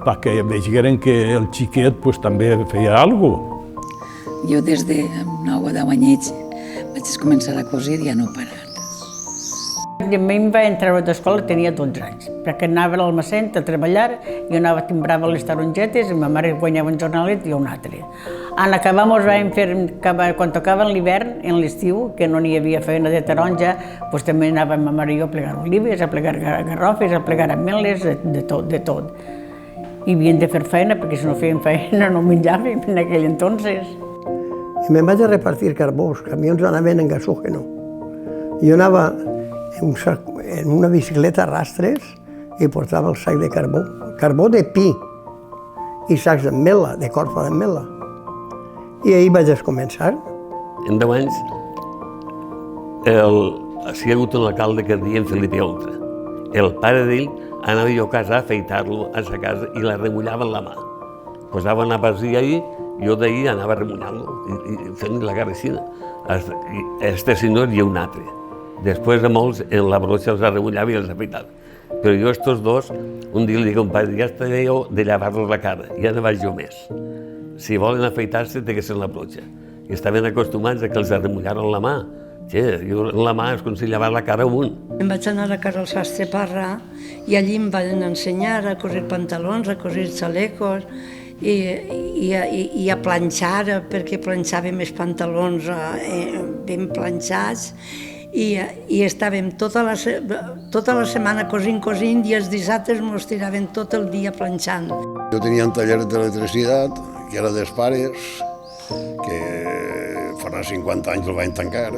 perquè vegeren que el xiquet també feia alguna cosa. Jo des de 9 o 10 anyets vaig començar a cosir i ja no he parat. A mi em va entrar a l'escola, tenia 12 anys, perquè anava a l'almacén a treballar, jo anava a timbrar les tarongetes i ma mare guanyava un jornalet i un altre. En acabar ens vam fer, quan tocava l'hivern, en l'estiu, que no n'hi havia feina de taronja, també anàvem ma mare i jo a plegar olives, a plegar garrofes, a plegar ametlles, de tot. I havien de fer feina, perquè si no feien feina no menjàvem en aquell entonces. I me'n vaig a repartir carbós, camions anaven en gasògeno. Jo anava en una bicicleta rastres i portava el sac de carbó. Carbó de pi i sacs d'ametla, de corfa d'ametla. I ahir vaig començar. En 10 anys hi ha hagut un alcalde que es deia Felip XI. El pare d'ell anava jo a casa a afeitar-lo a sa casa i la remullava en la mà. Posava una pasilla ahí, jo d'ahir anava a remullar-lo i fent la garricina. Este senyor i un altre. Després de molts, en la brossa els arremullava i els afeitava. Però jo, estos dos, un dia li dic a un pare, ja estaré jo de llevar-los la cara, ja no vaig jo més. Si volen afeitar-se, té que ser en la brossa. I estaven acostumats a que els arremullaran la mà. Jo en la mà és com si llevar la cara amunt. Em vaig anar a casa al sastre Parra i allí em van ensenyar a coser pantalons, a coser xalecos i a planxar, perquè planxava més pantalons ben planxats. I estàvem tota la setmana cosint i els dissabtes ens tiraven tot el dia planxant. Jo tenia un taller d'electricitat, que era dels pares, que farà 50 anys el van tancar,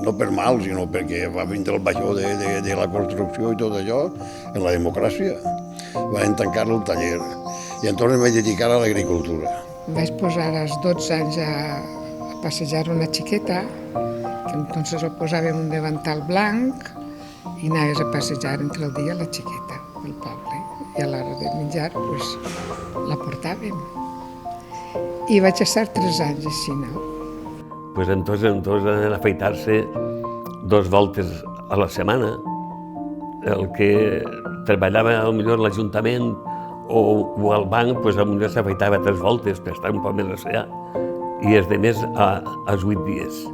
no per mal, sinó perquè va vindre el baixó de la construcció i tot allò, en la democràcia. Van tancar el taller i entonces em vaig dedicar a l'agricultura. Vaig posar als 12 anys a passejar una xiqueta, que entonces el posàvem un davantal blanc i anaves a passejar entre el dia la xiqueta del poble. I a l'hora de menjar la portàvem. I vaig estar 3 anys així, no? Pues entonces anaven a afeitar-se 2 voltes a la setmana. El que treballava potser a l'Ajuntament o al banc, potser s'afeitava 3 voltes per estar un poc més asseat. I els altres als 8 dies.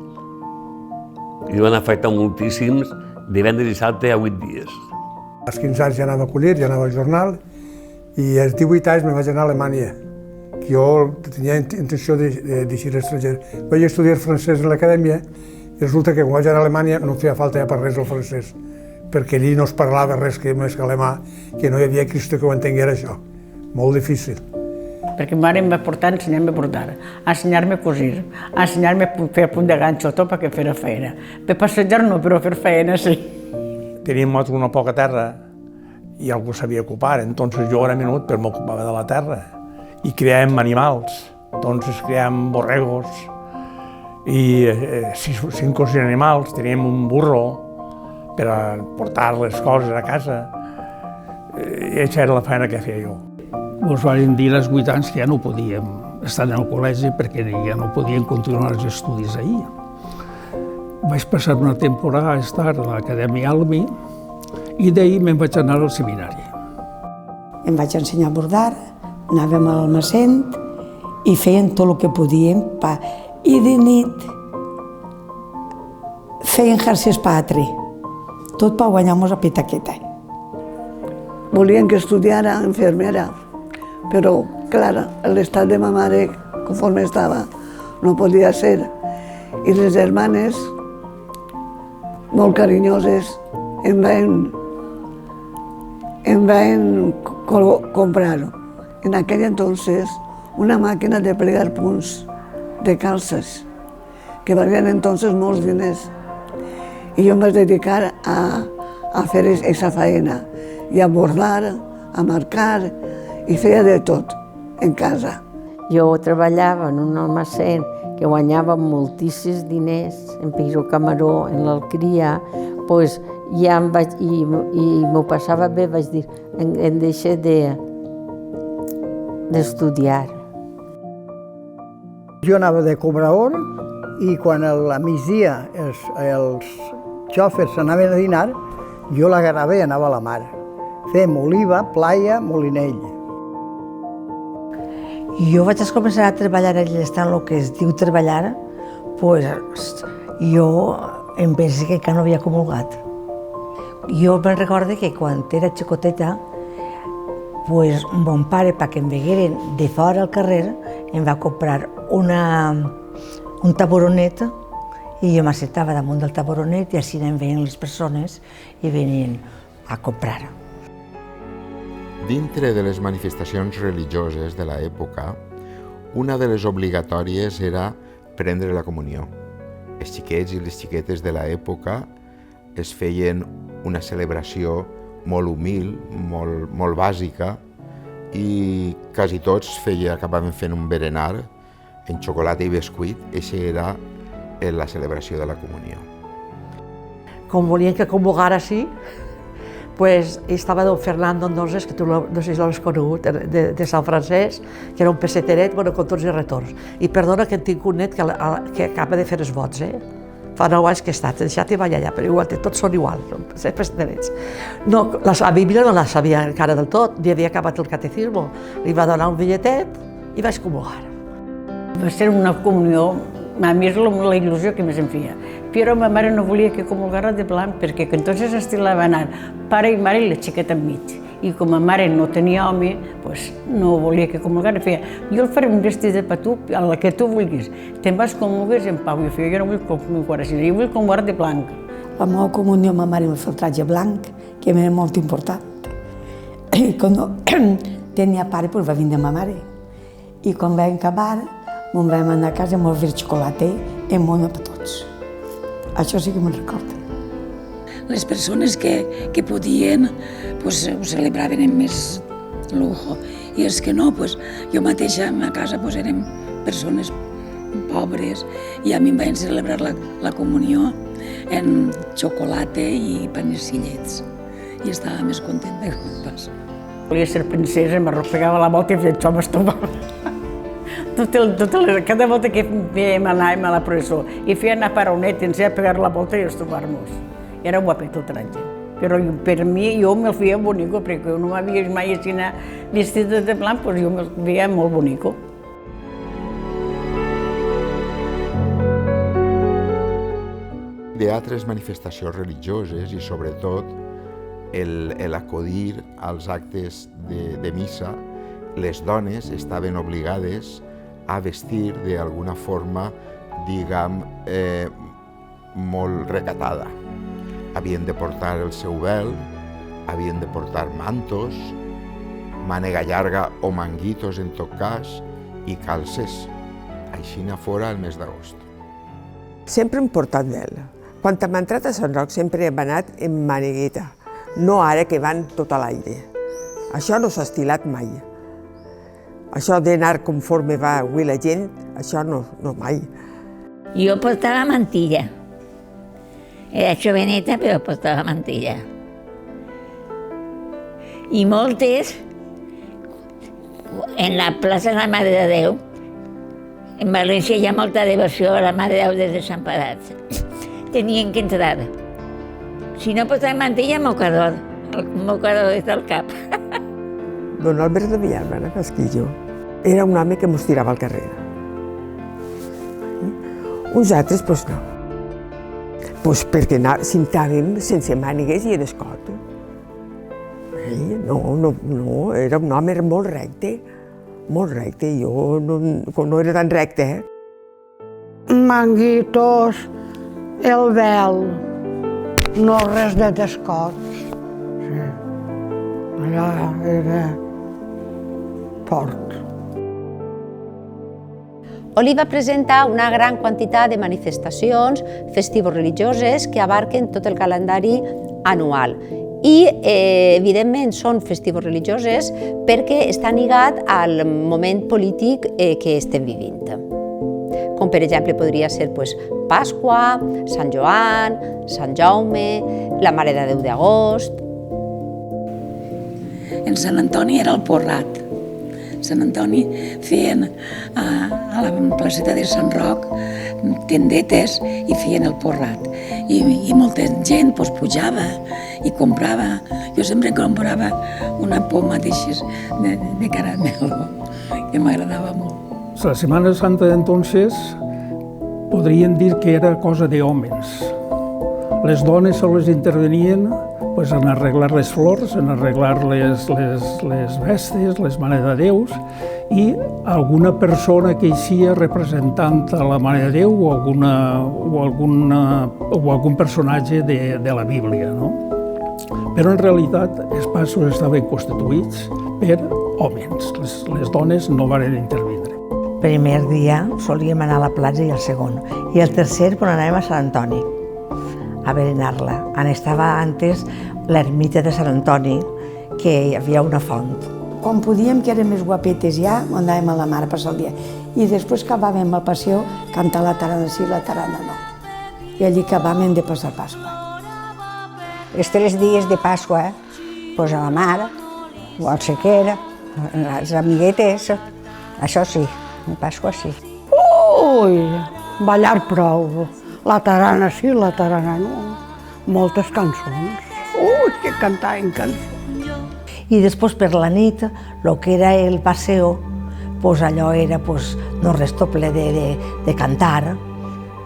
I van afaitar moltíssims, divendres i dissabte a 8 dies. Als 15 anys ja anava a collir, ja anava al jornal, i als 18 anys me vaig anar a Alemanya, que jo tenia intenció d'eixir estranger. Vaig estudiar francès a l'acadèmia i resulta que quan vaig anar a Alemanya no feia falta ja per res el francès, perquè allí no es parlava res més que alemà, que no hi havia Cristo que ho entenguera això. Molt difícil. Perquè ma mare em va portar a ensenyar-me a bordar, a ensenyar-me a cosir, a ensenyar-me a fer punt de ganxo, tot perquè fer feina. Per passejar no, però fer feina sí. Teníem una poca terra i algú s'havia ocupar, entonces jo era menut però m'ocupava de la terra i criàvem animals, entonces criàvem borregos i 5 o 6 animals, teníem un burro per a portar les coses a casa i això era la feina que feia jo. Ens van dir als 8 anys que ja no podíem estar en el col·legi perquè ja no podien continuar els estudis ahir. Vaig passar una temporada a estar a l'Acadèmia Almi i d'ahir me'n vaig anar al seminari. Em vaig ensenyar a bordar, anàvem al Almacén i feien tot el que podíem. I de nit feien jerseis patri, tot per guanyar-nos a pitaqueta. Volien que estudiara infermera, però, clar, l'estat de ma mare, conforme estava, no podia ser. I les germanes, molt carinyoses, em van comprar en aquell entonces una màquina de plegar punts de calces, que valien entonces molts diners. I jo em vaig dedicar a fer aquesta feina, i a bordar, a marcar, i feia de tot en casa. Jo treballava en un almacén que guanyava moltíssims diners, en Peiró Camaró, en l'Alcria, doncs ja em vaig, i m'ho passava bé, vaig dir, em deixé d'estudiar. Jo anava de cobrador i quan a migdia els xòfers anaven a dinar, jo l'agarrava i anava a la mar. Fèiem oliva, playa, molinell. Jo vaig començar a treballar a l'estat, el que es diu treballar, doncs jo em penso que encara no havia comulgat. Jo me'n recordo que quan era xicoteta, doncs mon pare, perquè em vegueren de fora al carrer, em va comprar un taburonet i jo m'assettava damunt del taburonet i així em veien les persones i venien a comprar. Dintre de les manifestacions religioses de l'època, una de les obligatòries era prendre la comunió. els xiquets i les xiquetes de l'època es feien una celebració molt humil, molt bàsica, i quasi tots acabaven fent un berenar en xocolata i bescuit. Eixa era la celebració de la comunió. Com volien que convocara així, pues, estava don Fernando Andoses, que tu no sé si l'has conegut, de Sant Francesc, que era un pesseteret, bueno, con tots els retorns. I perdona que en tinc un net que acaba de fer els vots, Fa 9 anys que he estat, deixat i vaig allà, però igual, tots són iguals, són pesseterets. No, la Bíblia no la sabia encara del tot, ni havia acabat el catecismo. Li va donar un bitlletet i vaig comulgar. Va ser una comunió, a mi és la il·lusió que més em feia. Però ma mare no volia que comulgara de blanc, perquè entonces estilava anar pare i mare i la xiqueta enmig. I com ma mare no tenia home, no volia que comulgara. Feia, jo el faré un vestit de patú, a la que tu vulguis. Te'n vas comulgues en pau. Jo feia, jo no vull comulgar així, jo vull comulgar de blanc. La meva comunió, ma mare, va fer el traje blanc, que era molt important. Quan tenia pare, va vindre ma mare. I quan vam acabar, me'n vam anar a casa amb el ver xocolata i mona per tots. Això sí que me'n recordo. Les persones que podien ho celebraven amb més lujo, i els que no, jo mateixa a casa érem persones pobres i a mi em van celebrar la comunió en xocolata i panecillets i estava més contenta que el pas. Volia ser princesa, m'arrossegava la volta i això m'estovava. Cada volta que anàvem a la processó i feia anar paronet, ens a pegar la volta i estovar-nos. Era guapet el traje, però per mi jo me'l feia bonico, perquè jo no m'havia mai vestit de blanc, jo me'l feia molt bonico. D'altres manifestacions religioses i sobretot l'acudir als actes de missa, les dones estaven obligades a vestir d'alguna forma, diguem, molt recatada. Havien de portar el seu vel, havien de portar mantos, mànega llarga o manguitos en tot cas, i calces. Així fora el mes d'agost. Sempre hem portat vel. Quan hem entrat a Sant Roc sempre hem anat en manegueta, no ara que van tot a l'aire. Això no s'ha estilat mai. Això d'anar conforme va avui la gent, això no mai. Jo portava mantilla. Era joveneta, però portava mantilla. I moltes, en la plaça de la Mare de Déu, en València hi ha molta devoció a la Mare de Déu des de Sant Parat. Tenien que entrar. Si no portava mantilla, mocador. El mocador des del cap. Don Albert de Villalbana Casquillo era un home que mos tirava al carrer. Uns altres, doncs no. Perquè sentàvem sense mànigues i en escot. No, era un home molt recte, jo no era tan recte. Manguitos, el vel, no res de descots. Allà era fort. Oliva presenta una gran quantitat de manifestacions festivo-religioses que abarquen tot el calendari anual. I, evidentment, són festivo-religioses perquè està lligat al moment polític que estem vivint. Com, per exemple, podria ser Pasqua, Sant Joan, Sant Jaume, la Mare de Déu d'agost. En Sant Antoni era el porrat. Sant Antoni feien a la placeta de Sant Roc tendetes i feien el porrat. I molta gent pujava i comprava. Jo sempre comprava una poma d'aixes de caramel, que m'agradava molt. La Setmana Santa d'entonces podríem dir que era cosa d'hòmens. Les dones se les intervenien en arreglar les flors, en arreglar les vestes, les Mare de Déus, i alguna persona que eixia representant a la Mare de Déu o algun personatge de la Bíblia. Però en realitat els passos estaven constituïts per homes, les dones no van intervindre. primer dia solíem anar a la platja i el segon. I el tercer, quan anàvem a Sant Antoni, a berenar-la. On estava antes l'ermita de Sant Antoni, que hi havia una font. Quan podíem, que érem més guapetes ja, anàvem a la mar a passar el dia. I després acabàvem al passeig, cantar la tarana sí, la tarana no. I allí acabàvem de passar Pasqua. Els 3 dies de Pasqua, pues a la mar, o al sequer, les amiguetes, això sí, a Pasqua sí. Ui, ballar prou. La tarana sí, la tarana no. Moltes cançons. Ui, que cantaven cançons. I després per la nit, el que era el passeo, pues allò era pues, no res tot ple de cantar.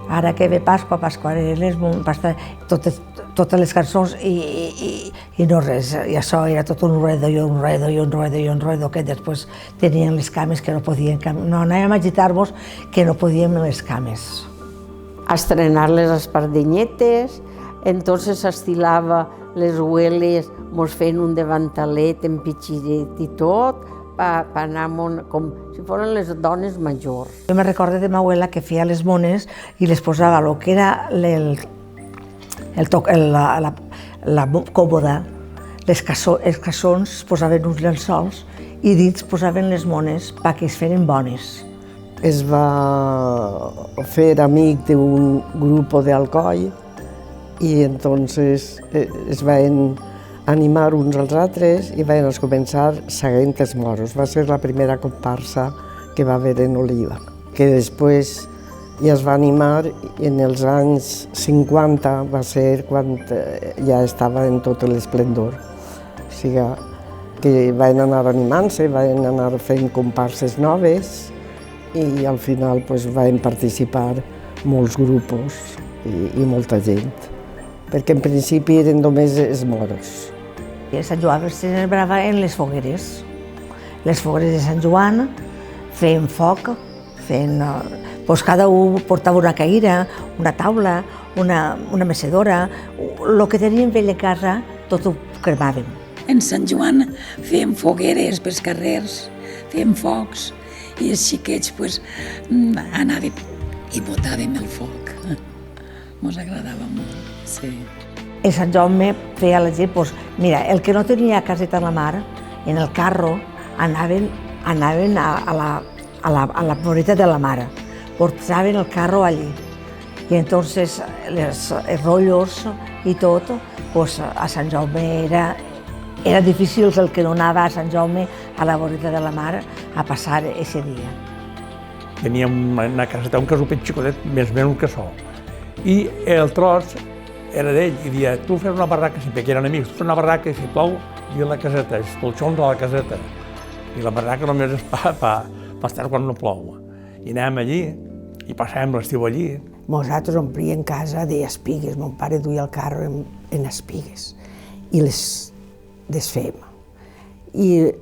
Ara que ve Pasqua, Pasquareles, totes les cançons i no res. I això era tot un ruedo i un ruedo i un ruedo i un ruedo que després tenien les cames que no podien... No, anàvem a agitar-nos que no podíem les cames. A estrenar les espardenyetes, entonces s'estilava les hueles, mos feien un davantalet en pitxiret i tot, per anar com si foren les dones majors. Jo me recordo de ma abuela que feia les mones i les posava el que era la còmoda, els cassons posaven uns llençols i dins posaven les mones perquè es feren bones. Es va fer amic d'un grup d'Alcoi i entonces es van animar uns als altres i van començar seguint els moros. Va ser la primera comparsa que va haver en Oliva, que després ja es va animar i en els anys 50 va ser quan ja estava en tot l'esplendor. O sigui que van anar animant-se, van anar fent comparses noves i al final van participar molts grups i molta gent, perquè en principi eren només els moros. Sant Joan es celebrava en les fogueres. Les fogueres de Sant Joan feien foc, cada un portava una caïra, una taula, una mecedora, el que teníem vell a casa tot ho cremàvem. En Sant Joan fèiem fogueres pels carrers, fèiem focs i els xiquets anàvem i botàvem el foc. Mos agradava molt, sí. En Sant Jaume feia la gent, mira, el que no tenia caseta a la mar, en el carro anaven a la voreta de la mar, portaven el carro allí. I entonces els rotllos i tot, a Sant Jaume era difícil el que no anava a Sant Jaume a la voreta de la mar a passar ese dia. Teníem una caseta, un casopet xicotet, més o menys que això. I el tros era d'ell, i dia, tu fes una barraca, si perquè eren amics, tu fes una barraca i si plou, i la caseta, els colxons a la caseta. I la barraca només és per estar quan no plou. I anàvem allí, i passàvem l'estiu allí. Nosaltres omplíem casa d'espigues, mon pare duia el carro en espigues, i les desfèiem. I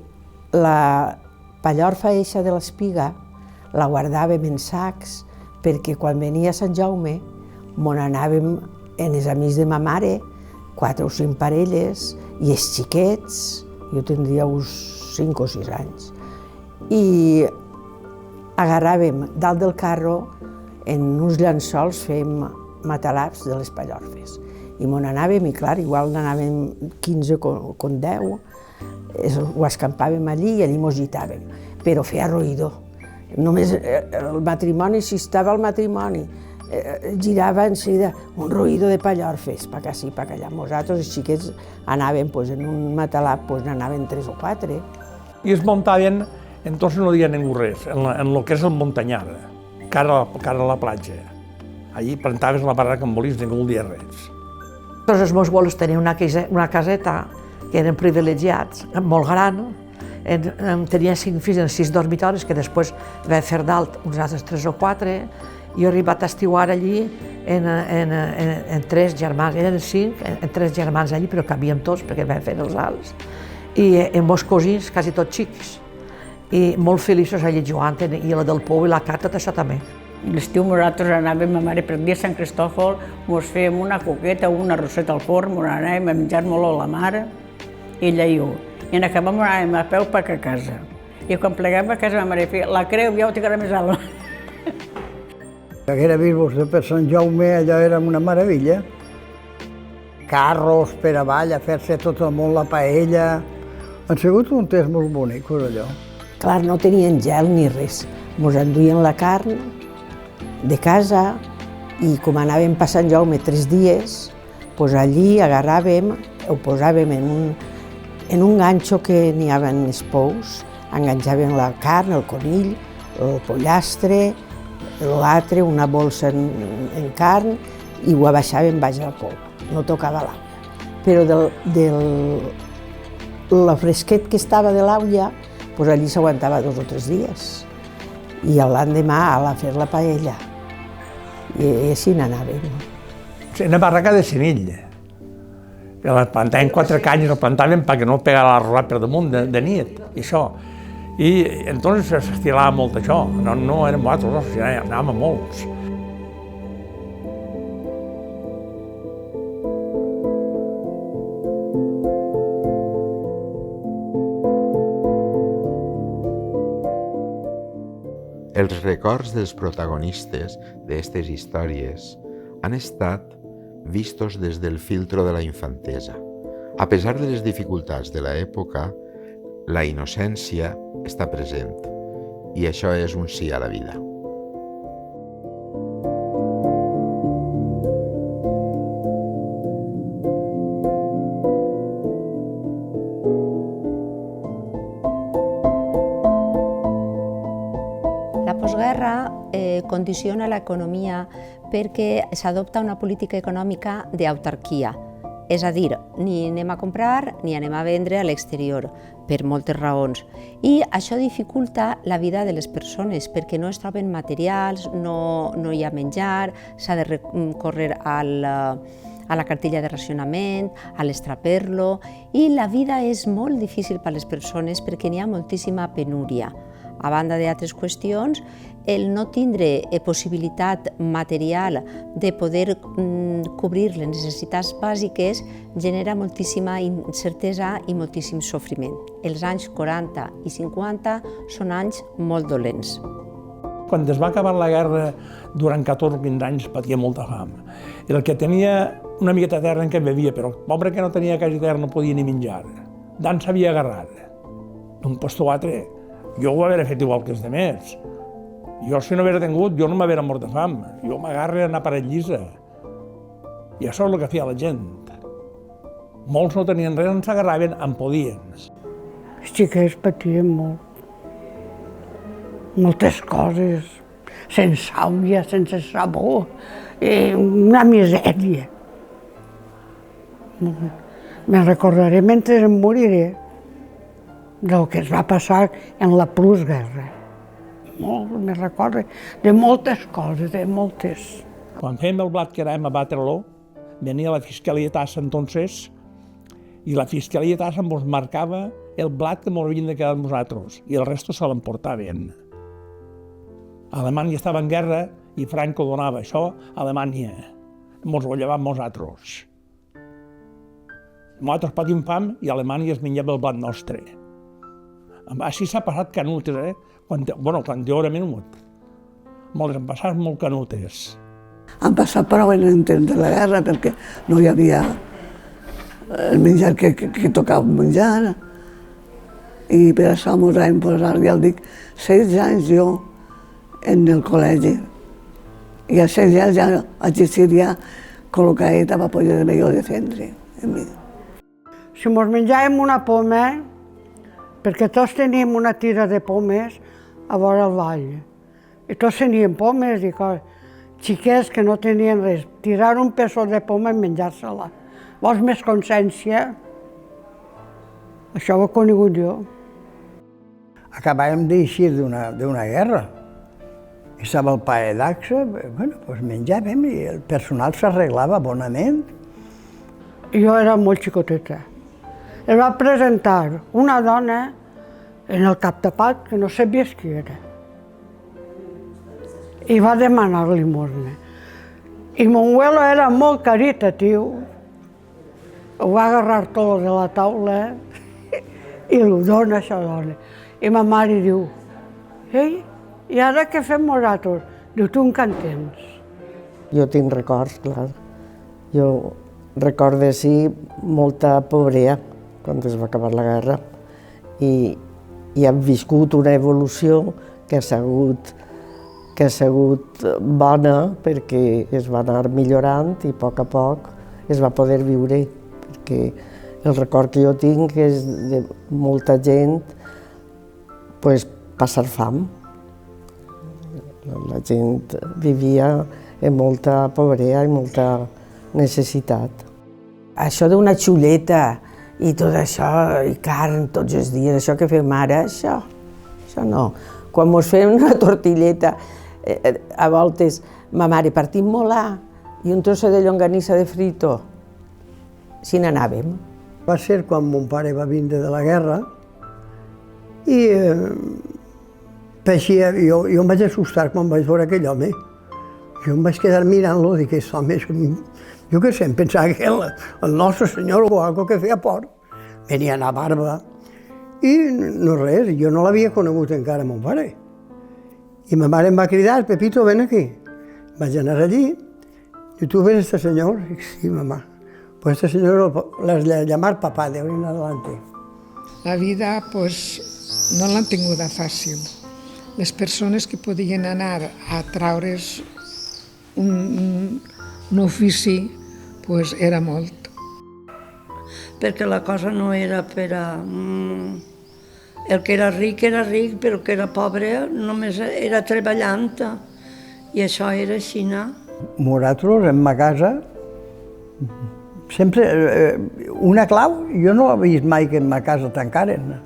la pallorfa eixa de l'espiga la guardàvem en sacs, perquè quan venia Sant Jaume, mon anàvem en els amics de ma mare, 4 o 5 parelles, i els xiquets, jo tindria uns 5 o 6 anys. I agarràvem dalt del carro, en uns llençols fèiem matalars de les pallorfes. I mon anàvem, i clar, igual n'anàvem 15 com 10, ho escampàvem allí i allí mos gitàvem, però feia ruïdor. Només el matrimoni, si estava el matrimoni, girava en seguida un ruïdo de pallorfes, pa que sí, pa que allà. Nosaltres, els xiquets, anàvem en un matalà, n'anaven 3 o 4. I es muntaven, entonces no deia ningú res, en el que és el muntanyar, cara a la platja. Allí plantaves la barraca amb bolís, ningú dia res. Tots els meus abuelos tenien una caseta que eren privilegiats, molt gran. Tenia 5 fills en 6 dormitoris, que després va fer dalt uns altres 3 o 4. Jo he arribat a estiuar allí en 3 germans, eren 5, en 3 germans allí, però cabíem tots perquè vam fer els alts. I en meus cosins, quasi tots xics, i molt feliços allí jugant, i la del pou i la carta, tot això també. L'estiu nosaltres anàvem, ma mare per dia Sant Cristòfol, mos fèiem una coqueta o una roseta al forn, mos anàvem a menjar molt a la mare, ella i jo. I en acabar anàvem a peu per a casa. I quan plegàvem a casa, ma mare feia la creu, ja ho tinc més alt. Aquella bisbos de per Sant Jaume, allò era una meravella. Carros per avall, a fer-se tot el món la paella. Han sigut un temps molt bonics, allò. Clar, no tenien gel ni res. Ens enduien la carn de casa i com anàvem per Sant Jaume 3 dies, doncs allí agarràvem, ho posàvem en un ganxo que n'hi havia els pous, enganxàvem la carn, el conill, el pollastre, l'altre, una bolsa en carn i ho abaixàvem baix al pou, no tocava l'aula. Però la fresquet que estava de l'aula, doncs allí s'aguantava 2 o 3 dies. I l'endemà a fer la paella. I així n'anàvem. Una barraca de senill. La plantàvem 4 canyes, la plantàvem perquè no pegava l'arrolat per damunt de nit, i això. I entonces s'estilava molt això, no érem nosaltres, anàvem a molts. Els records dels protagonistes d'aquestes històries han estat vistos des del filtro de la infantesa. A pesar de les dificultats de l'època, la innocència està present i això és un sí a la vida. La postguerra condiciona l'economia perquè s'adopta una política econòmica d'autarquia. És a dir, ni anem a comprar ni anem a vendre a l'exterior, per moltes raons. I això dificulta la vida de les persones, perquè no es troben materials, no hi ha menjar, s'ha de recórrer a la cartilla de racionament, a l'estraperlo, i la vida és molt difícil per a les persones perquè n'hi ha moltíssima penúria. A banda d'altres qüestions, el no tindre possibilitat material de poder cobrir les necessitats bàsiques genera moltíssima incertesa i moltíssim sofriment. Els anys 40 i 50 són anys molt dolents. Quan es va acabar la guerra, durant 14 o 15 anys patia molta fam. I el que tenia una miqueta de terra en què bevia, però el pobre que no tenia quasi terra no podia ni menjar. D'on s'havia agarrat? D'un posto a altre. Jo ho hauria fet igual que els demés. Jo, si no haguera tingut, jo no m'hauria mort de fam. Jo m'agarro a anar per llisa. I això és el que feia la gent. Molts no tenien res, no s'agarraven, en podien. Els xiquets patien molt. Moltes coses. Sense olla, sense sabó. Una misèria. Me'n recordaré mentre em moriré del que es va passar en la postguerra. Me'n recordo de moltes coses, de moltes. Quan fèiem el blat que anàvem a batre-lo, venia la Fiscalia Tassa entonces, i la Fiscalia Tassa ens marcava el blat que ens havien de quedar nosaltres, i el resto se l'emportaven. Alemanya estava en guerra i Franco donava això a Alemanya. Ens ho llevàvem nosaltres. Nosaltres patim fam i Alemanya es menjava el blat nostre. Així s'ha passat canutes, quan jo era menut. Molts han passat molt canutes. Han passat prou en temps de la guerra perquè no hi havia el menjar que tocava menjar. I per això ens vam posar, ja el dic, 16 anys jo en el col·legi. I a 16 anys ja existiria col·locadeta per poder-me jo defendre. Si ens menjàvem una poma, perquè tots teníem una tira de pomes a vora el vall. I tots tenien pomes i coses. Xiquets que no tenien res, tirar un peso de poma i menjar-se-la. Vols més consciència? Això ho he conegut jo. Acabàvem d'eixir d'una guerra. Estava el pae d'Axa, doncs menjàvem i el personal s'arreglava bonament. Jo era molt xicoteta. Es va presentar una dona en el captapat que no sabies qui era. I va demanar limosna. I mon abuelo era molt caritatiu. Ho va agarrar tot de la taula i ho dona a aquesta dona. I ma mare diu, ei, i ara què fem nosaltres? Diu, tu encara en tens. Jo tinc records, clar. Jo recordo, sí, molta pobrea quan es va acabar la guerra i hem viscut una evolució que ha sigut bona perquè es va anar millorant i a poc es va poder viure, perquè el record que jo tinc és de molta gent passar fam. La gent vivia en molta pobrea i molta necessitat. Això d'una xuleta i tot això, i carn tots els dies, això que fem ara, això no. Quan mos fem una tortilleta, a voltes, ma mare partim molà i un trosso de llonganissa de frito, si n'anàvem. Va ser quan mon pare va vindre de la guerra i jo em vaig assustar quan vaig veure aquell home. Jo em vaig quedar mirant-lo i dic, aquest home, jo què sé, em pensava que el nostre senyor o alguna que feia por. Venia a barba i no res, jo no l'havia conegut encara mon pare. I ma mare em va cridar, Pepito, ven aquí. Vaig anar allí i tu ves este senyor? Dic, sí, mamà. Pues este señor les llamar papá de hoy en adelante. La vida no l'han tinguda fàcil. Les persones que podien anar a traure's un ofici era molt. Perquè la cosa no era per a... El que era ric, però el que era pobre només era treballant. I això era així. Nosaltres, en ma casa, sempre, una clau, jo no he vist mai que en ma casa tancaren.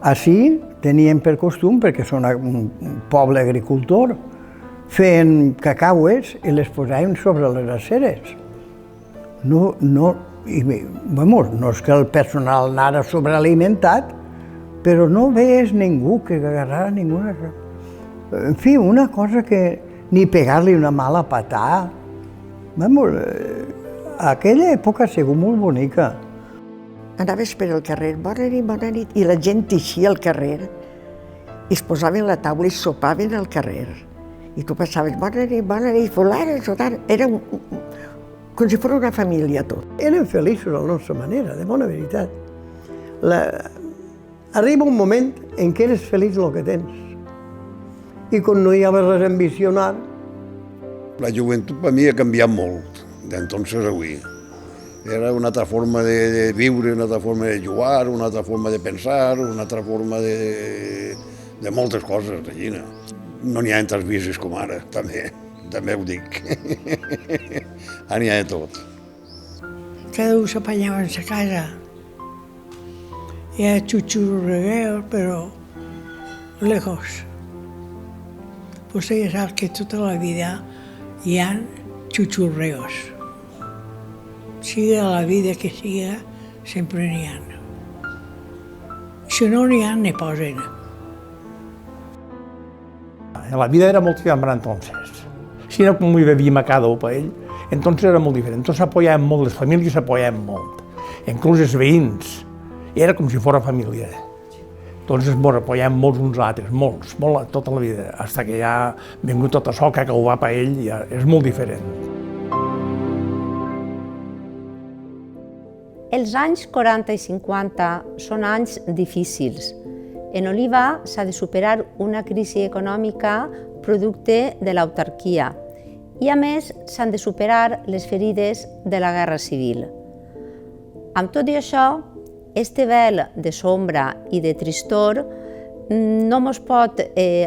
Així teníem per costum, perquè són un poble agricultor, feien cacaues i les posaven sobre les aceres. No és que el personal anara sobrealimentat, però no veies ningú que agarrara ninguna... En fi, una cosa que ni pegar-li una mala patada. Aquella època ha sigut molt bonica. Anaves per el carrer, bona nit, i la gent eixia al carrer i es posaven a la taula i sopaven al carrer. I tu passaves, bona nit, fulana, sotana. Era com si fos una família tot. Érem feliços a la nostra manera, de bona veritat. Arriba un moment en què eres feliç el que tens. I quan no hi ha res a ambicionar... La joventut per mi ha canviat molt, d'entonces a avui. Era una altra forma de viure, una altra forma de jugar, una altra forma de pensar, una altra forma de moltes coses, Regina. No n'hi ha tants vicis com ara, també ho dic. Ara n'hi ha de tot. Cada un s'apanyava en sa casa. Hi ha xuxurregueos, però lejos. Vostè ja sap que tota la vida hi ha xuxurreos. Siga la vida que siga, sempre n'hi ha. Si no n'hi ha, n'hi posen. La vida era molt diferente entonces. Si era como vivíem a cada un per ell, entonces era molt diferent. Entonces apoyàvem molt, les famílies apoyàvem molt. Inclús els veïns. Era com si fos família. Entonces ens apoyàvem molts uns altres, molt, tota la vida, fins que ja ha vingut tot això que ho va per ell, ja és molt diferent. Els anys 40 i 50 són anys difícils. En Oliva s'ha de superar una crisi econòmica producte de l'autarquia i, a més, s'han de superar les ferides de la Guerra Civil. Amb tot i això, este vel de sombra i de tristor no mos pot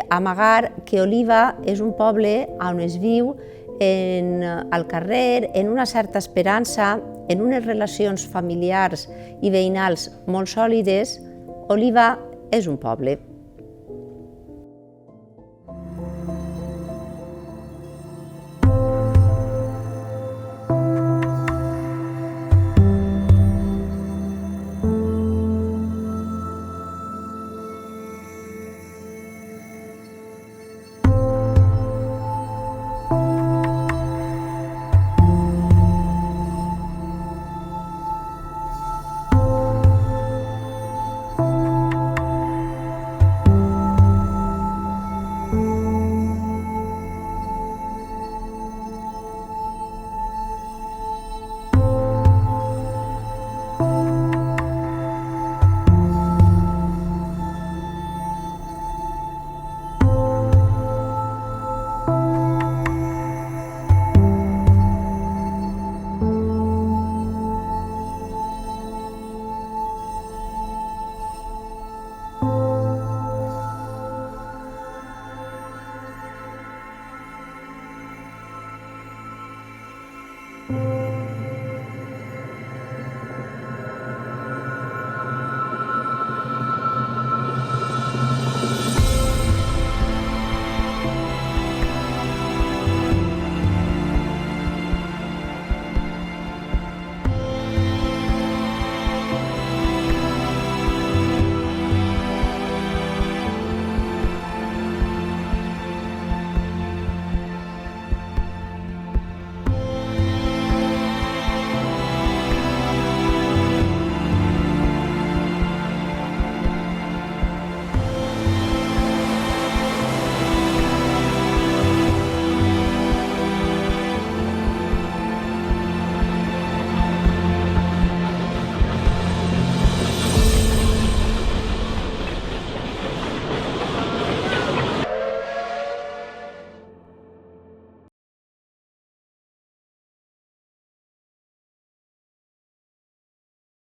amagar que Oliva és un poble on es viu al carrer, en una certa esperança, en unes relacions familiars i veïnals molt sòlides. Oliva és un poble.